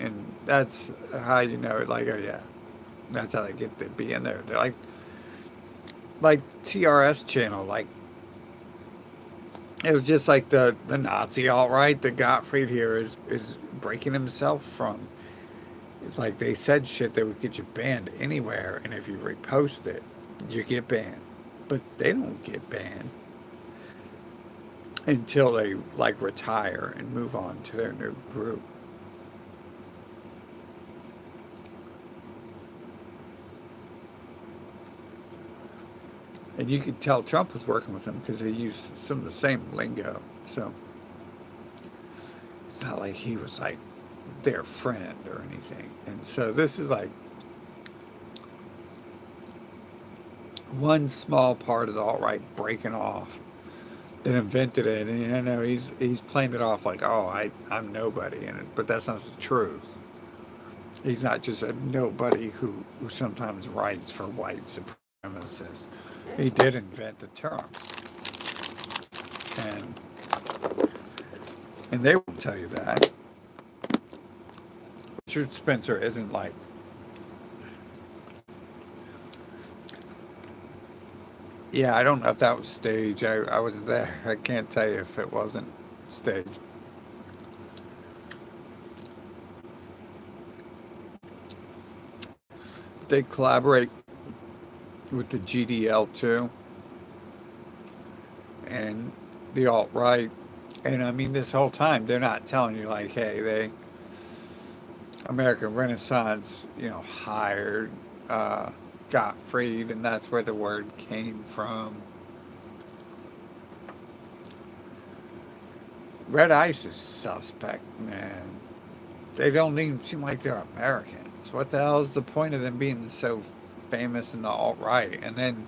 that's how you know it. Like, oh yeah, that's how they get to be in there. They're like TRS channel, like it was just like the Nazi alt right that Gottfried here is breaking himself from. It's like they said shit that would get you banned anywhere, and if you repost it, you get banned. But they don't get banned until they like retire and move on to their new group. And you could tell Trump was working with them because they used some of the same lingo. So it's not like he was like their friend or anything. And so this is like one small part of the alt-right breaking off that invented it. And you know, he's playing it off like, oh, I'm nobody in it. But that's not the truth. He's not just a nobody who sometimes writes for white supremacists. He did invent the term. And they won't tell you that. Richard Spencer isn't like, yeah, I don't know if that was staged. I wasn't there. I can't tell you if it wasn't staged. They collaborate with the GDL too, and the alt right. And I mean, this whole time they're not telling you like, hey, American Renaissance, you know, hired Gottfried, and that's where the word came from. Red Ice is suspect, man. They don't even seem like they're Americans. What the hell is the point of them being so famous in the alt right? And then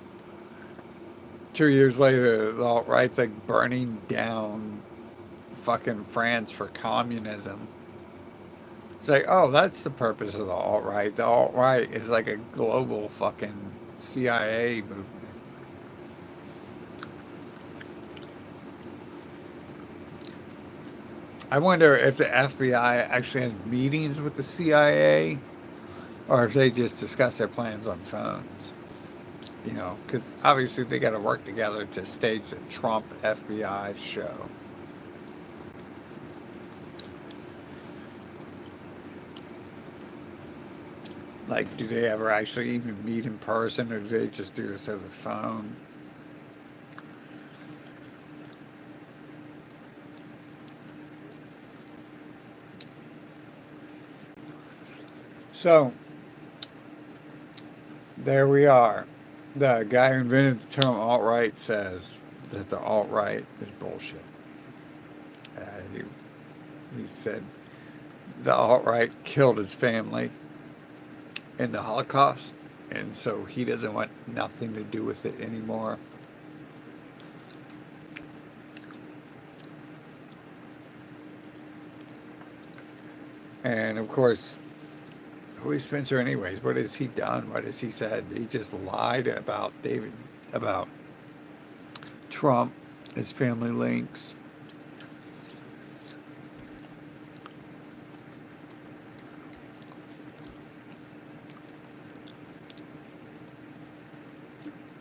2 years later, the alt-right's like burning down fucking France for communism. It's like, oh, that's the purpose of the alt-right. The alt-right is like a global fucking CIA movement. I wonder if the FBI actually has meetings with the CIA or if they just discuss their plans on phones. You know, because obviously they got to work together to stage the Trump FBI show. Like, do they ever actually even meet in person, or do they just do this over the phone? So, there we are. The guy who invented the term alt-right says that the alt-right is bullshit. Uh, he, he said the alt-right killed his family in the Holocaust, and so he doesn't want nothing to do with it anymore. And of course, who is Spencer anyways? What has he done? What has he said? He just lied about Trump, his family links.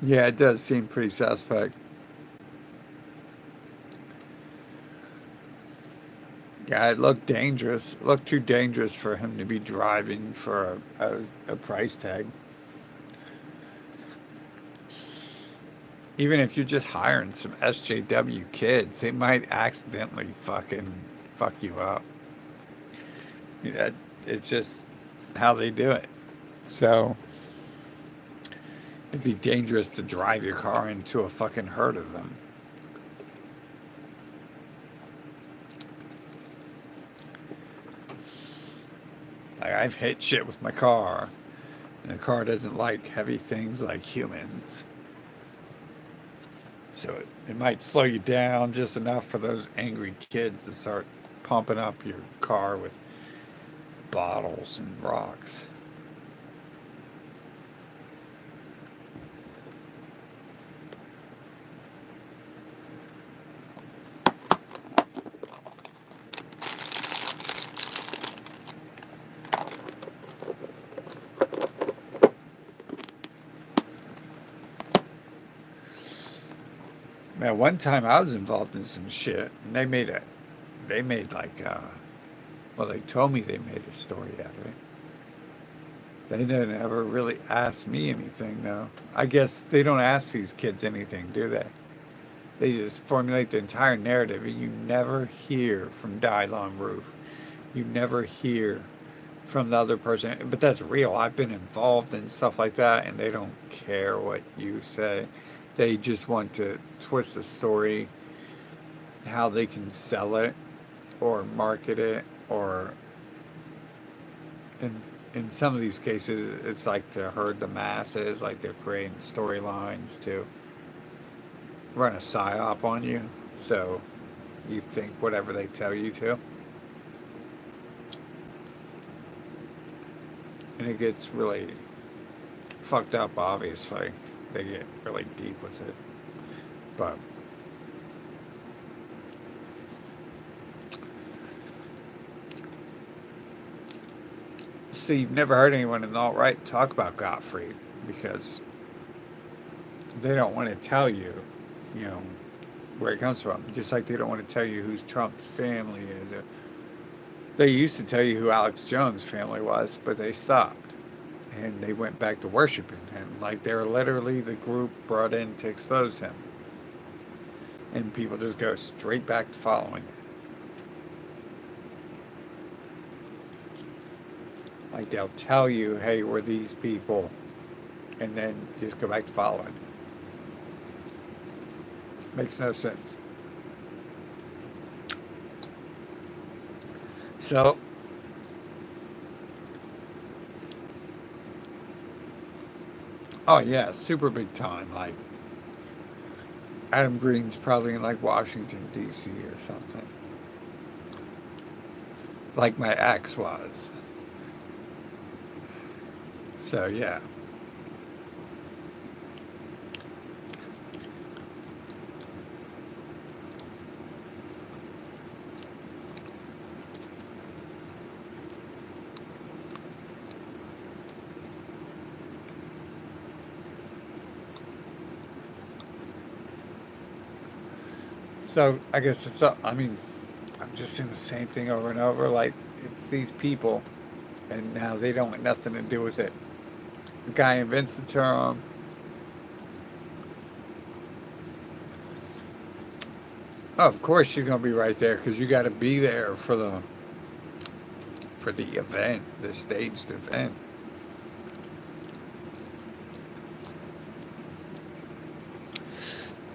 Yeah, it does seem pretty suspect. Yeah, it looked dangerous. It looked too dangerous for him to be driving for a price tag. Even if you're just hiring some SJW kids, they might accidentally fucking fuck you up. Yeah, it's just how they do it. So it'd be dangerous to drive your car into a fucking herd of them. Like, I've hit shit with my car, and the car doesn't like heavy things like humans. So it might slow you down just enough for those angry kids to start pumping up your car with bottles and rocks. Man, one time I was involved in some shit, and they made like, well, they told me they made a story out of it. They didn't ever really ask me anything, though. I guess they don't ask these kids anything, do they? They just formulate the entire narrative, and you never hear from Dylon Roof. You never hear from the other person. But that's real. I've been involved in stuff like that, and they don't care what you say. They just want to twist the story, how they can sell it or market it, or in some of these cases, it's like to herd the masses, like they're creating storylines to run a psyop on you, so you think whatever they tell you to. And it gets really fucked up, obviously. They get really deep with it. But see, you've never heard anyone in the alt-right talk about Gottfried because they don't want to tell you, you know, where it comes from. Just like they don't want to tell you who Trump's family is. They used to tell you who Alex Jones' family was, but they stopped. And they went back to worshiping him. Like they were literally the group brought in to expose him. And people just go straight back to following it. Like they'll tell you, hey, we're these people. And then just go back to following. Makes no sense. So, oh yeah, super big time. Like Adam Green's probably in like Washington D.C. or something, like my ex was. So yeah. So I guess it's up. I mean, I'm just seeing the same thing over and over. Like it's these people, and now they don't want nothing to do with it. The guy invents the term. Oh, of course she's gonna be right there because you got to be there for the event, the staged event.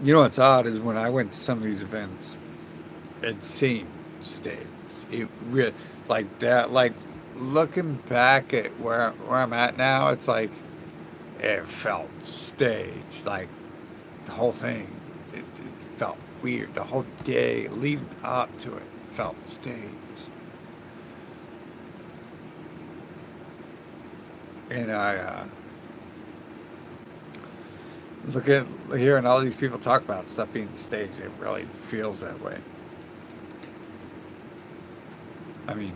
You know what's odd is when I went to some of these events, it seemed staged. It really like that. Like looking back at where I'm at now, it's like it felt staged. Like the whole thing, it felt weird. The whole day leading up to it felt staged. And I look at hearing all these people talk about stuff being staged. It really feels that way. I mean,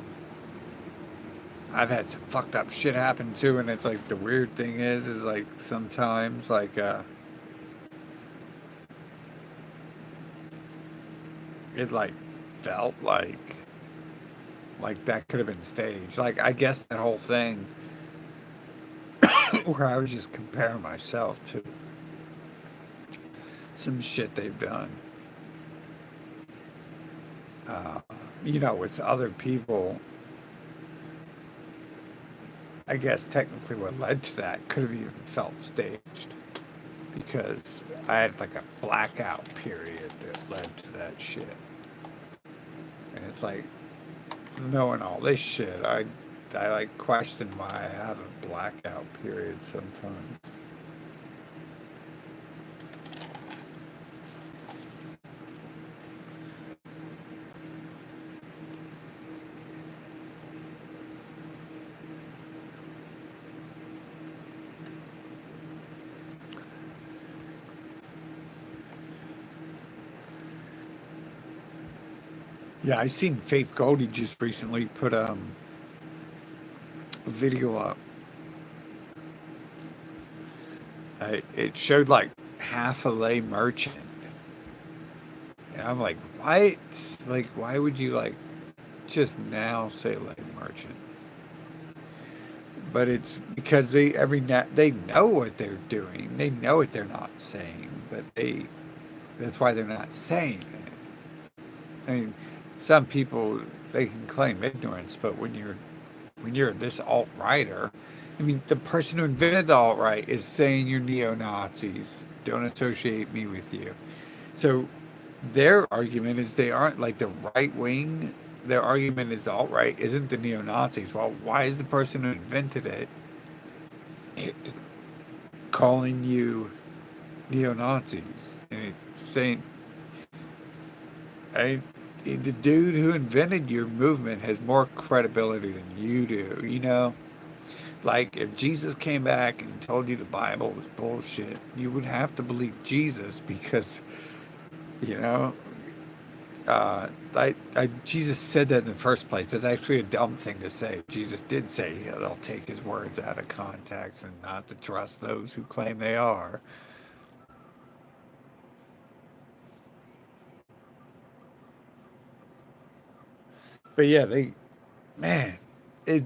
I've had some fucked up shit happen too, and it's like the weird thing is like sometimes like it like felt like that could have been staged. Like I guess that whole thing where I was just comparing myself to some shit they've done, uh, with other people. I guess technically what led to that could have even felt staged because I had like a blackout period that led to that shit. And it's like knowing all this shit, I like question why I have a blackout period sometimes. Yeah, I seen Faith Goldie just recently put a video up. It showed like half a lay merchant, and I'm like, what? Like, why would you like just now say lay merchant? But it's because they know what they're doing. They know what they're not saying, but that's why they're not saying it. I mean, some people they can claim ignorance, but when you're this alt righter, I mean, the person who invented the alt right is saying you're neo Nazis. Don't associate me with you. So their argument is they aren't like the right wing. Their argument is the alt right isn't the neo Nazis. Well, why is the person who invented it calling you neo Nazis? And it's saying, I, the dude who invented your movement has more credibility than you do, you know? Like, if Jesus came back and told you the Bible was bullshit, you would have to believe Jesus because, you know, Jesus said that in the first place. It's actually a dumb thing to say. Jesus did say they'll take his words out of context and not to trust those who claim they are. But yeah, man, it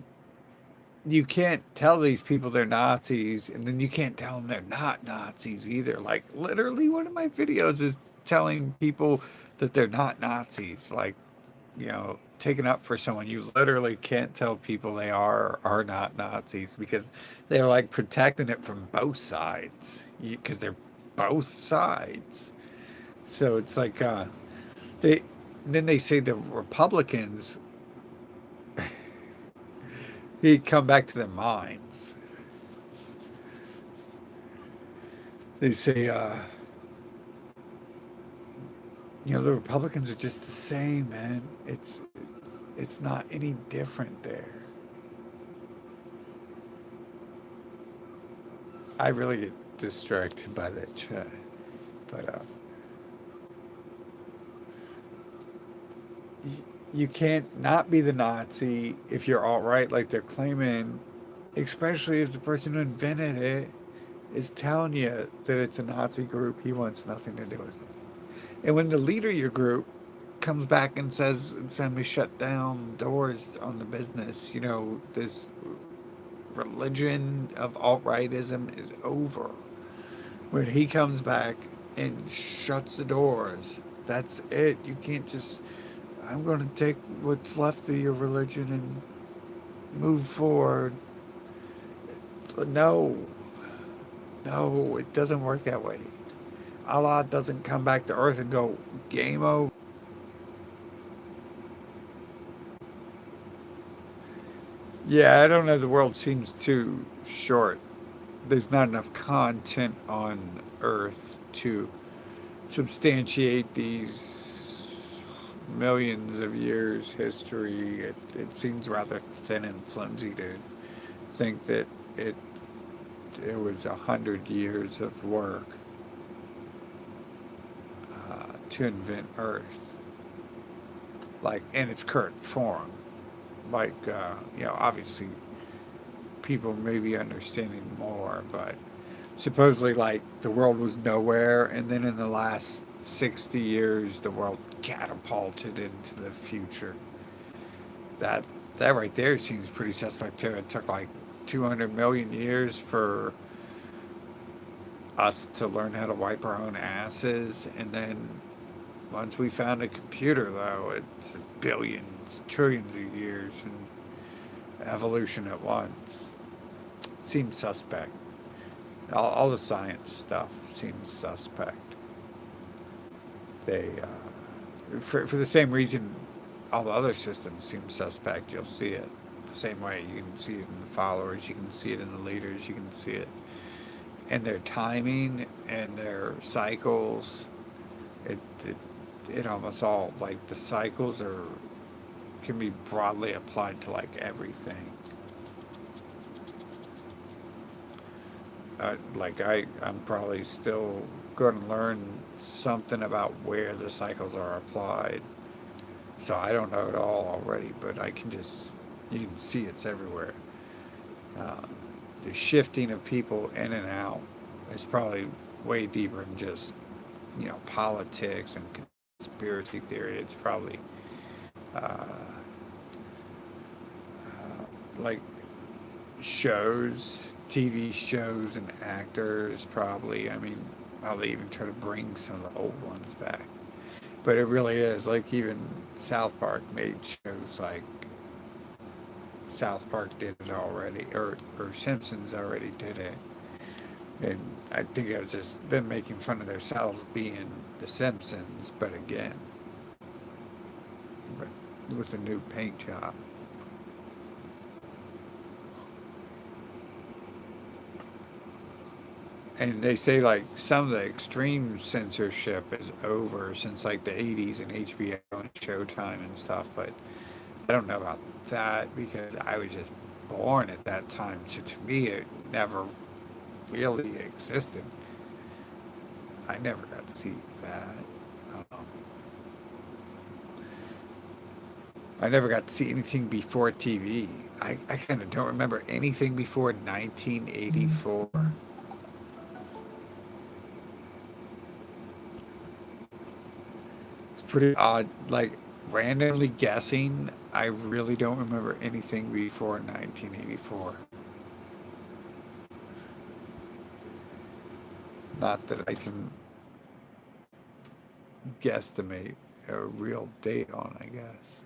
you can't tell these people they're Nazis, and then you can't tell them they're not Nazis either. Like literally, one of my videos is telling people that they're not Nazis. Like, taking up for someone, you literally can't tell people they are or are not Nazis because they're like protecting it from both sides because they're both sides. So it's like they then they say the Republicans he come back to their minds. They say The Republicans are just the same, man. It's not any different there. I really get distracted by that chat, but you can't not be the Nazi if you're alt right, like they're claiming. Especially if the person who invented it is telling you that it's a Nazi group, he wants nothing to do with it. And when the leader of your group comes back and says it's time to shut down doors on the business, this religion of alt rightism is over. When he comes back and shuts the doors, that's it. You can't just, I'm going to take what's left of your religion and move forward. No, no, it doesn't work that way. Allah doesn't come back to earth and go, game over. Yeah, I don't know. The world seems too short. There's not enough content on earth to substantiate these millions of years history. It seems rather thin and flimsy to think that it was 100 years of work to invent Earth, like in its current form. Like, obviously people may be understanding more, but supposedly, like, the world was nowhere, and then in the last 60 years, the world catapulted into the future. That that right there seems pretty suspect too. It took like 200 million years for us to learn how to wipe our own asses, and then once we found a computer, though, it's billions, trillions of years and evolution at once. Seems suspect. All the science stuff seems suspect. They, for the same reason, all the other systems seem suspect. You'll see it the same way. You can see it in the followers. You can see it in the leaders. You can see it in their timing and their cycles. It, it, it almost all, like, the cycles can be broadly applied to, like, everything. I'm probably still going to learn something about where the cycles are applied. So I don't know it all already, but you can see it's everywhere. Uh, the shifting of people in and out is probably way deeper than just, politics and conspiracy theory. It's probably, uh, like, shows, TV shows, and actors, probably. I mean, how they even try to bring some of the old ones back. But it really is, like, even South Park made shows like South Park did it already, or Simpsons already did it. And I think it was just them making fun of themselves being the Simpsons, but again, but with a new paint job. And they say, like, some of the extreme censorship is over since, like, the 80s and HBO and Showtime and stuff, but I don't know about that because I was just born at that time. So to me, it never really existed. I never got to see that. Um, I never got to see anything before TV. I kind of don't remember anything before 1984. It's pretty odd. Like, randomly guessing, I really don't remember anything before 1984. Not that I can guesstimate a real date on, I guess.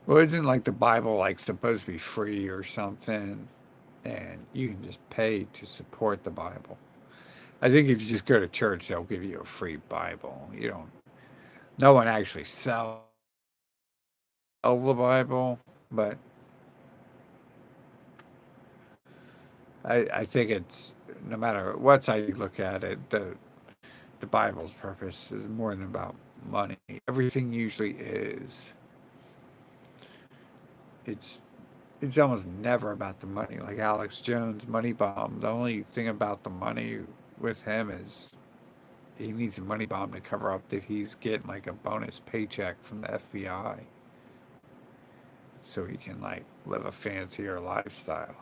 Well, isn't, like, the Bible, like, supposed to be free or something? And you can just pay to support the Bible. I think if you just go to church, they'll give you a free Bible. You don't. No one actually sells the Bible, but I think it's no matter what side you look at it, the Bible's purpose is more than about money. Everything usually is. It's it's almost never about the money. Like Alex Jones, Money Bomb. The only thing about the money with him is he needs a money bomb to cover up that he's getting like a bonus paycheck from the FBI, so he can like live a fancier lifestyle.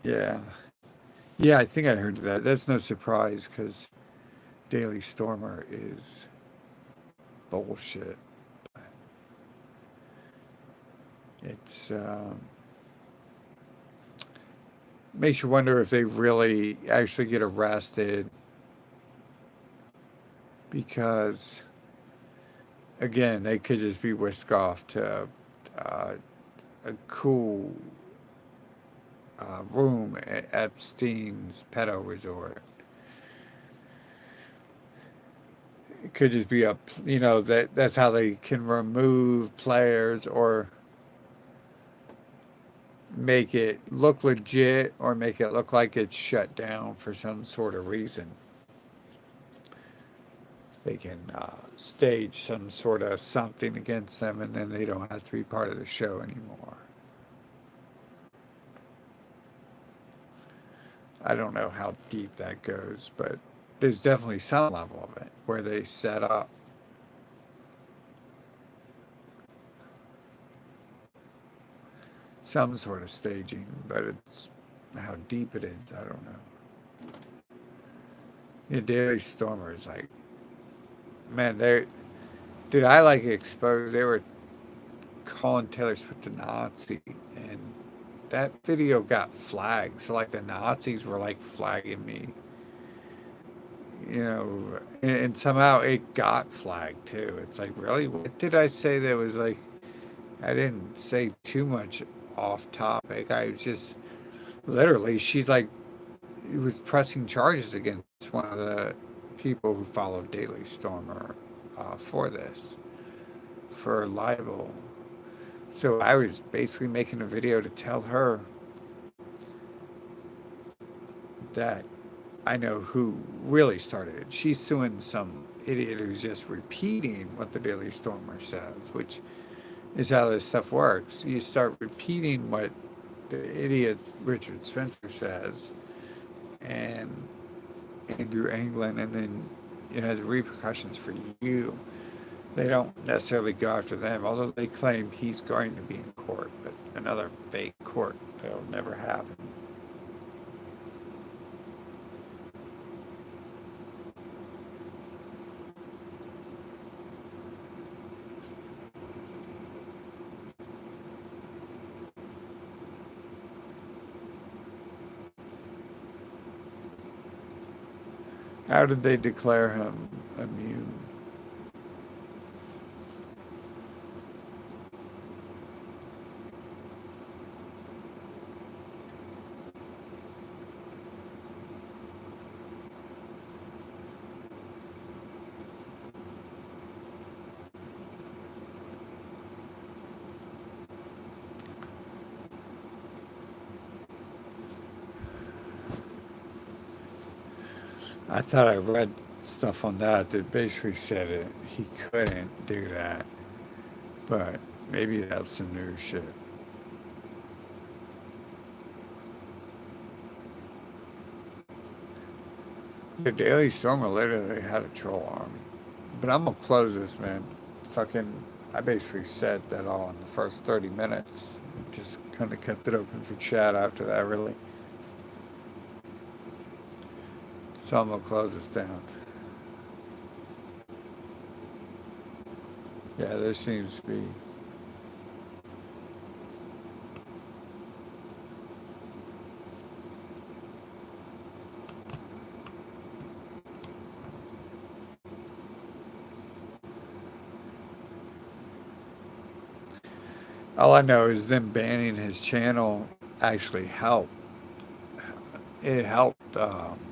Yeah, yeah, I think I heard that. That's no surprise because Daily Stormer is bullshit. It's makes you wonder if they really actually get arrested because again they could just be whisked off to uh, a cool room at Epstein's pedo resort. It could just be that's how they can remove players or make it look legit or make it look like it's shut down for some sort of reason. They can stage some sort of something against them and then they don't have to be part of the show anymore. I don't know how deep that goes, but there's definitely some level of it where they set up some sort of staging, but it's how deep it is, I don't know. Daily Stormer is like, man, did I like expose? They were calling Taylor Swift a Nazi, and that video got flagged. So like the Nazis were like flagging me, and somehow it got flagged too. It's like, really, what did I say that was like? I didn't say too much off topic. I was just literally, she's like, it was pressing charges against one of the people who followed Daily Stormer for this, for libel. So I was basically making a video to tell her that I know who really started it. She's suing some idiot who's just repeating what the Daily Stormer says, which is how this stuff works. You start repeating what the idiot Richard Spencer says, and Andrew Anglin, and then the repercussions for you. They don't necessarily go after them, although they claim he's going to be in court, but another fake court that'll never happen. How did they declare him immune? I thought I read stuff on that basically said he couldn't do that, but maybe that's some new shit. The Daily Stormer literally had a troll army. But I'm gonna close this, man. Fucking, I basically said that all in the first 30 minutes. Just kind of kept it open for chat after that, really. So I'm gonna close this down. Yeah, there seems to be. All I know is them banning his channel actually helped. It helped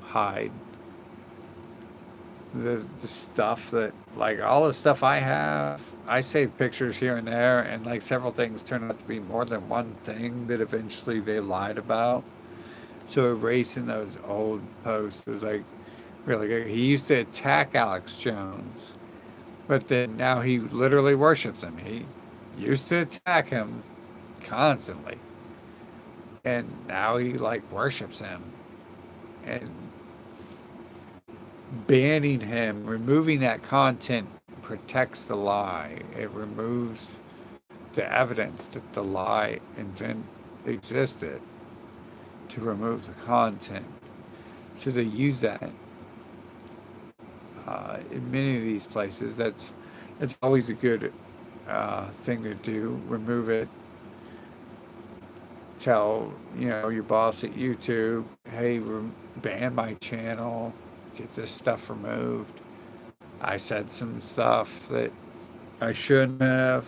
hide the stuff that, like, all the stuff I have. I save pictures here and there, and like several things turn out to be more than one thing that eventually they lied about. So erasing those old posts was like really good. He used to attack Alex Jones, but then now he literally worships him. He used to attack him constantly, and now he like worships him. And banning him, removing that content protects the lie. It removes the evidence that the lie existed to remove the content. So they use that in many of these places. It's always a good thing to do. Remove it. Tell your boss at YouTube, hey, ban my channel. Get this stuff removed. I said some stuff that I shouldn't have.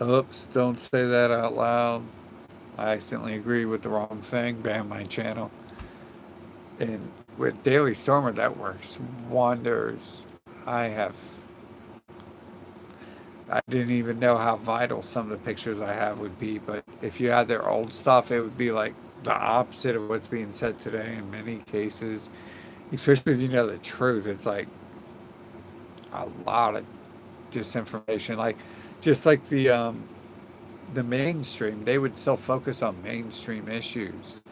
Oops, don't say that out loud. I accidentally agreed with the wrong thing. Ban my channel. And with Daily Stormer, that works wonders. I didn't even know how vital some of the pictures I have would be, but if you had their old stuff, it would be like the opposite of what's being said today in many cases. Especially if you know the truth, it's like a lot of disinformation. Like, just like the mainstream, they would still focus on mainstream issues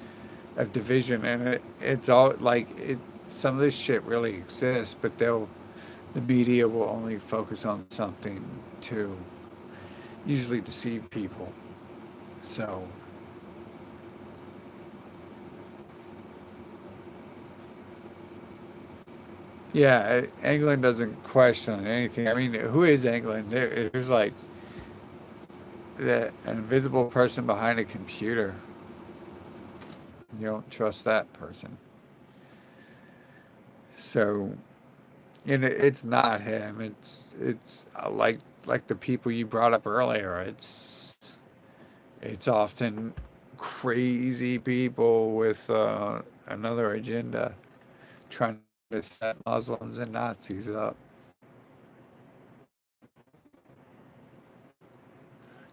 of division, and it's all like it. Some of this shit really exists, but the media will only focus on something to usually deceive people. So yeah, England doesn't question anything. I mean, who is England? There's like an invisible person behind a computer. You don't trust that person. So, and it's not him. It's like the people you brought up earlier. It's often crazy people with another agenda trying to set Muslims and Nazis up.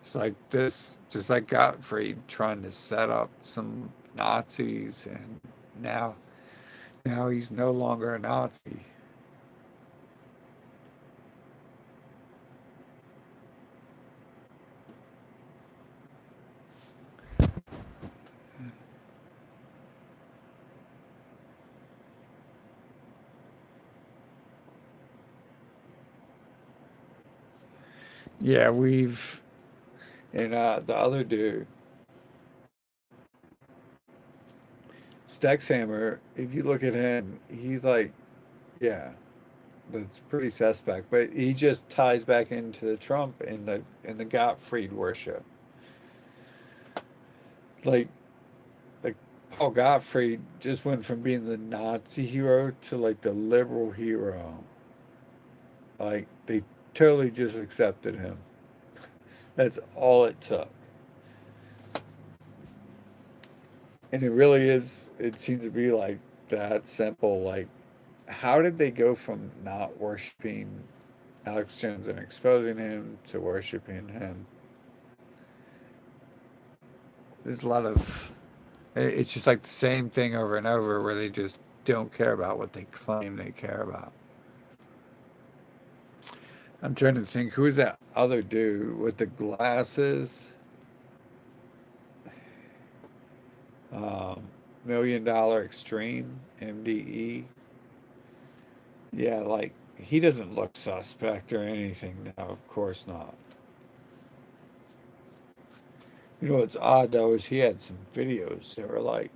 It's like this, just like Gottfried trying to set up some Nazis, and now now he's no longer a Nazi. Yeah, we've and the other dude, Stexhammer. If you look at him, he's like, yeah, that's pretty suspect. But he just ties back into the Trump and the Gottfried worship. Like like Paul Gottfried just went from being the Nazi hero to like the liberal hero. Like they totally just accepted him. That's all it took. And it really is, it seems to be like that simple. Like, how did they go from not worshiping Alex Jones and exposing him to worshiping him? There's a lot of, it's just like the same thing over and over where they just don't care about what they claim they care about. I'm trying to think, who is that other dude with the glasses? Um, $1 Million Extreme, MDE. Yeah, like he doesn't look suspect or anything now, of course not. You know what's odd though is he had some videos that were like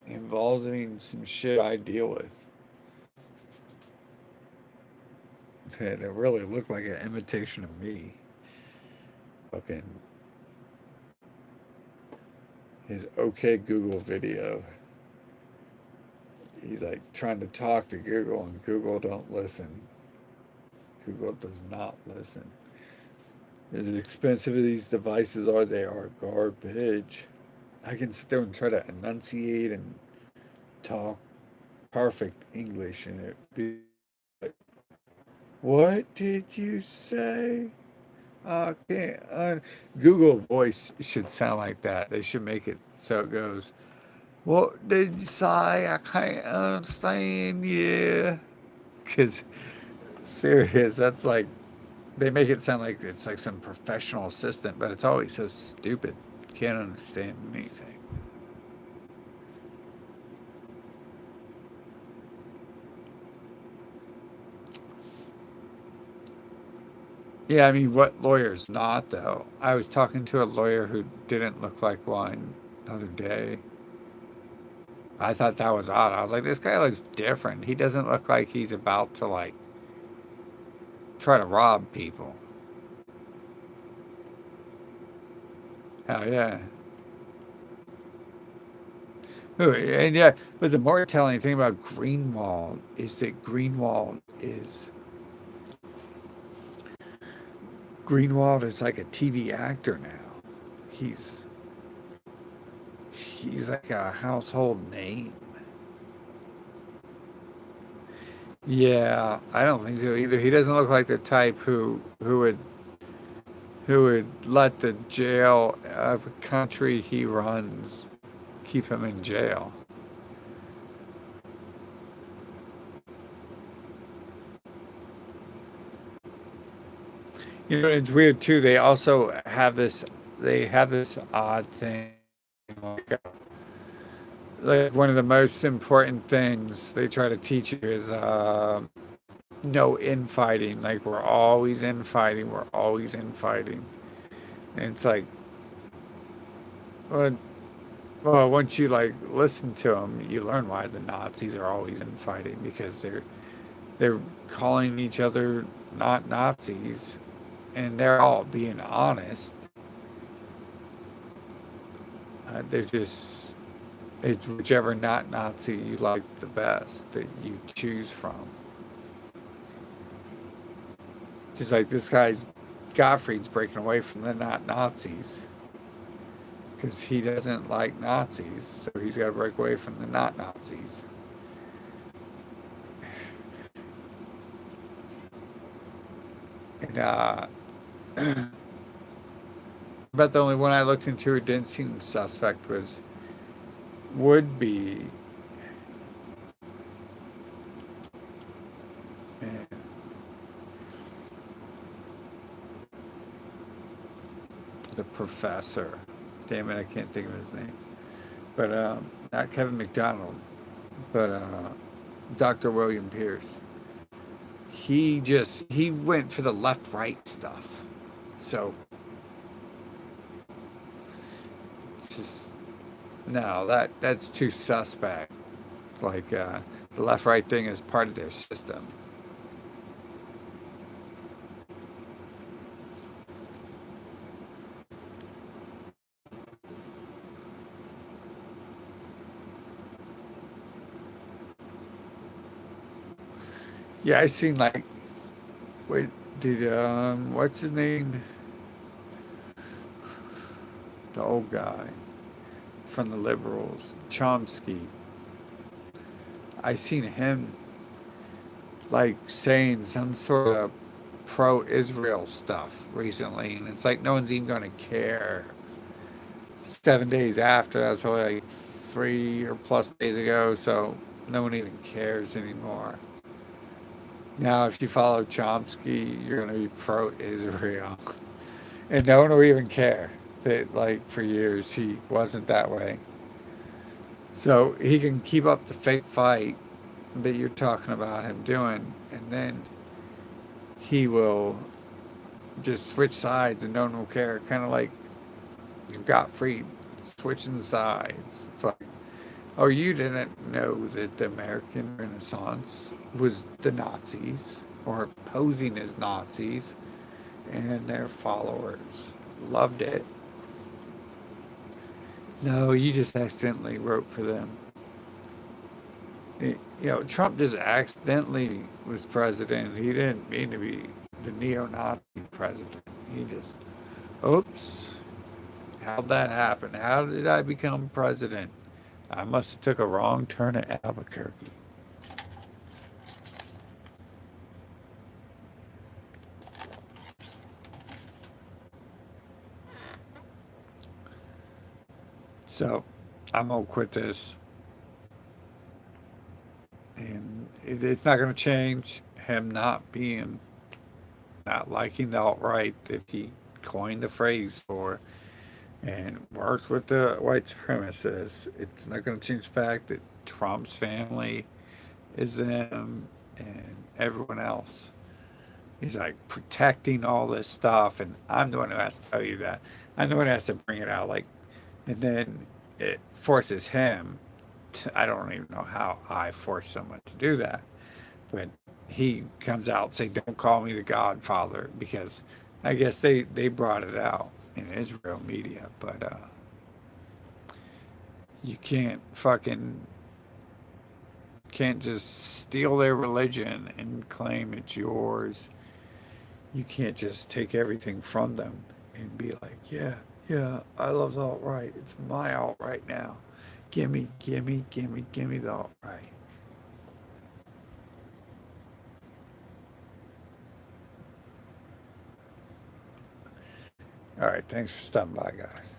involving some shit I deal with. And it really looked like an imitation of me. Fucking his OK Google video. He's like trying to talk to Google and Google don't listen. Google does not listen. As expensive as these devices are, they are garbage. I can sit there and try to enunciate and talk perfect English and it be like, what did you say? I can't. Google Voice should sound like that. They should make it so it goes, what did you say? I can't understand you. Because, serious, that's like, they make it sound like it's like some professional assistant, but it's always so stupid. Can't understand anything. Yeah, I mean, what lawyer's not, though? I was talking to a lawyer who didn't look like one the other day. I thought that was odd. I was like, this guy looks different. He doesn't look like he's about to, like, try to rob people. Hell yeah. Ooh, and yeah, but the more telling thing about Greenwald is that Greenwald is like a TV actor now. He's he's like a household name. Yeah, I don't think so either. He doesn't look like the type who would let the jail of a country he runs keep him in jail. You know, it's weird too. They have this odd thing, like, like one of the most important things they try to teach you is no infighting. Like we're always infighting. We're always infighting. And it's like, well, well, once you like listen to them, you learn why the Nazis are always infighting because they're calling each other not Nazis, and they're all being honest. They're just it's whichever not Nazi you like the best that you choose from. Just like this guy's Gottfried's breaking away from the not Nazis because he doesn't like Nazis, so he's got to break away from the not Nazis. And but the only one I looked into who didn't seem suspect would be man, the professor. Damn it, I can't think of his name. But not Kevin McDonald, but Dr. William Pierce. He went for the left right stuff. So it's just no, that's too suspect. Like the left right thing is part of their system. Yeah, I seen like wait did what's his name? The old guy from the liberals, Chomsky. I seen him like saying some sort of pro-Israel stuff recently, and it's like no one's even going to care. 7 days after, that was probably like 3 or plus days ago, so no one even cares anymore. Now, if you follow Chomsky, you're going to be pro-Israel, and no one will even care that like for years he wasn't that way. So he can keep up the fake fight that you're talking about him doing, and then he will just switch sides and no one will care. Kind of like Gottfried switching sides. It's like Oh, you didn't know that the American Renaissance was the Nazis, or posing as Nazis, and their followers loved it. No, you just accidentally wrote for them. Trump just accidentally was president. He didn't mean to be the neo-Nazi president. He just, oops, how'd that happen? How did I become president? I must have took a wrong turn at Albuquerque. So I'm gonna quit this, and it's not gonna change him not liking the alt right that he coined the phrase for and worked with the white supremacists. It's not going to change the fact that Trump's family is them and everyone else. He's like protecting all this stuff, and I'm the one who has to tell you that. I'm the one who has to bring it out. Like, and then it forces him. I don't even know how I force someone to do that, but he comes out and say, "Don't call me the Godfather," because I guess they brought it out in Israel media, but you can't just steal their religion and claim it's yours. You can't just take everything from them and be like, yeah, yeah, I love the alt right. It's my alt right now. Gimme, gimme, gimme, gimme the alt right. All right, thanks for stopping by, guys.